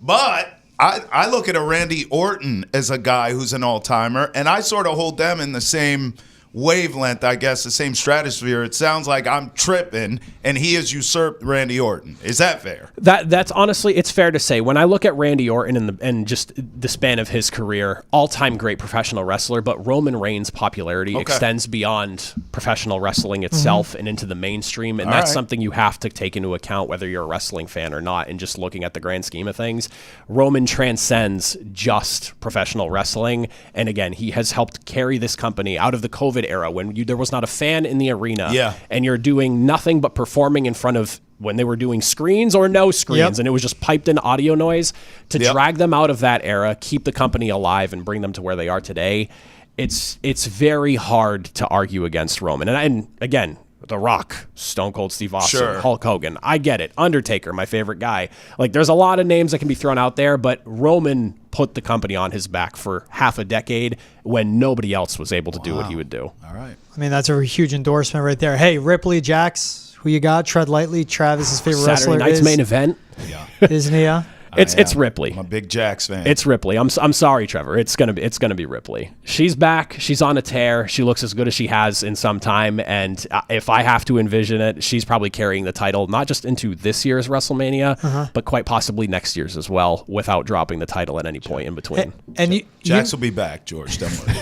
[SPEAKER 2] But I look at a Randy Orton as a guy who's an all-timer, and I sort of hold them in the same wavelength, I guess, the same stratosphere. It sounds like I'm tripping, and he has usurped Randy Orton. Is that fair?
[SPEAKER 3] That's honestly, it's fair to say. When I look at Randy Orton and just the span of his career, all-time great professional wrestler, but Roman Reigns' popularity extends beyond professional wrestling itself and into the mainstream, and that's something you have to take into account whether you're a wrestling fan or not. And just looking at the grand scheme of things, Roman transcends just professional wrestling, and again, he has helped carry this company out of the COVID era when there was not a fan in the arena, and you're doing nothing but performing in front of, when they were doing screens or no screens, and it was just piped in audio noise, to drag them out of that era, keep the company alive, and bring them to where they are today. It's very hard to argue against Roman. And again, The Rock, Stone Cold Steve Austin, Hulk Hogan. I get it. Undertaker, my favorite guy. Like, there's a lot of names that can be thrown out there, but Roman put the company on his back for half a decade when nobody else was able to do what he would do.
[SPEAKER 2] All right.
[SPEAKER 1] I mean, that's a huge endorsement right there. Hey, Ripley, Jax, who you got? Tread lightly. Travis's favorite wrestler.
[SPEAKER 3] Saturday night's main event.
[SPEAKER 2] Yeah.
[SPEAKER 1] Isn't he?
[SPEAKER 3] It's Ripley.
[SPEAKER 2] I'm a big Jax fan.
[SPEAKER 3] It's Ripley. I'm sorry, Trevor. It's gonna be Ripley. She's back. She's on a tear. She looks as good as she has in some time. And if I have to envision it, she's probably carrying the title not just into this year's WrestleMania, but quite possibly next year's as well, without dropping the title at any point in between.
[SPEAKER 1] And
[SPEAKER 2] Jax will be back, George. Don't worry.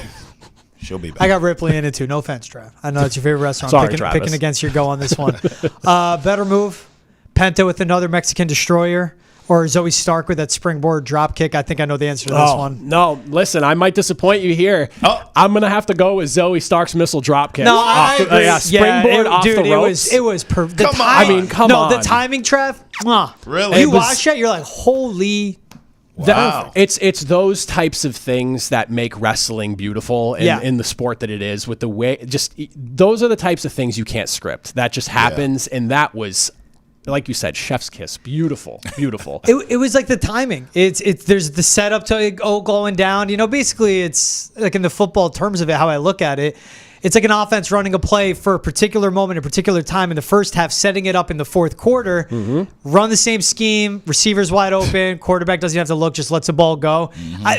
[SPEAKER 2] She'll be back.
[SPEAKER 1] I got Ripley in it too. No offense, Trav. I know it's your favorite wrestler.
[SPEAKER 3] Sorry,
[SPEAKER 1] I'm picking against your go on this one. Better move. Penta with another Mexican destroyer. Or Zoe Stark with that springboard drop kick. I think I know the answer to this one.
[SPEAKER 3] No, listen, I might disappoint you here. I'm going to have to go with Zoe Stark's missile drop kick.
[SPEAKER 1] No, I agree.
[SPEAKER 3] Springboard off the ropes.
[SPEAKER 1] It was perfect.
[SPEAKER 2] Come on.
[SPEAKER 3] Come on.
[SPEAKER 1] No, the timing, Trev.
[SPEAKER 2] Really?
[SPEAKER 1] You watch it, you're like, holy.
[SPEAKER 2] Wow.
[SPEAKER 3] It's those types of things that make wrestling beautiful in the sport that it is. With the way, those are the types of things you can't script. That just happens, and that was, like you said, chef's kiss. Beautiful.
[SPEAKER 1] It was like the timing. It's there's the setup to it going down. You know, basically it's like in the football terms of it, how I look at it. It's like an offense running a play for a particular moment, a particular time in the first half, setting it up in the fourth quarter, run the same scheme, receivers wide open, quarterback doesn't have to look, just lets the ball go.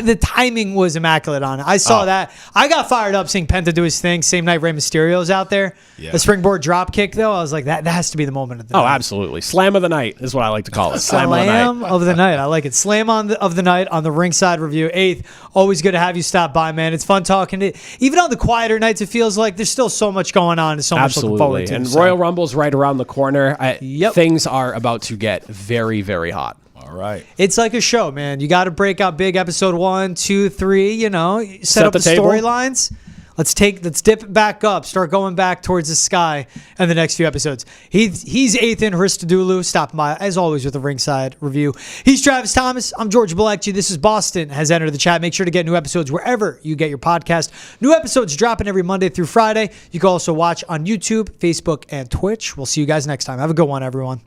[SPEAKER 1] The timing was immaculate on it. I saw that. I got fired up seeing Penta do his thing. Same night Rey Mysterio's out there.
[SPEAKER 2] Yeah.
[SPEAKER 1] The springboard drop kick, though, I was like, that has to be the moment of the night.
[SPEAKER 3] Absolutely. Slam of the night is what I like to call it. Slam
[SPEAKER 1] of the night. I like it. Slam of the night on the Ringside Review. Eighth, always good to have you stop by, man. It's fun talking to you. Even on the quieter nights, it feels like there's still so much going on and so much looking forward to.
[SPEAKER 3] And Royal Rumble's right around the corner. Things are about to get very, very hot.
[SPEAKER 2] All right.
[SPEAKER 1] It's like a show, man. You got to break out big episode 1, 2, 3, you know, set up the storylines. Let's dip it back up, start going back towards the sky in the next few episodes. He's Athan Hristodulu, stopping by, as always, with a Ringside Review. He's Travis Thomas. I'm George Balekji. This is Boston has entered the chat. Make sure to get new episodes wherever you get your podcast. New episodes dropping every Monday through Friday. You can also watch on YouTube, Facebook, and Twitch. We'll see you guys next time. Have a good one, everyone.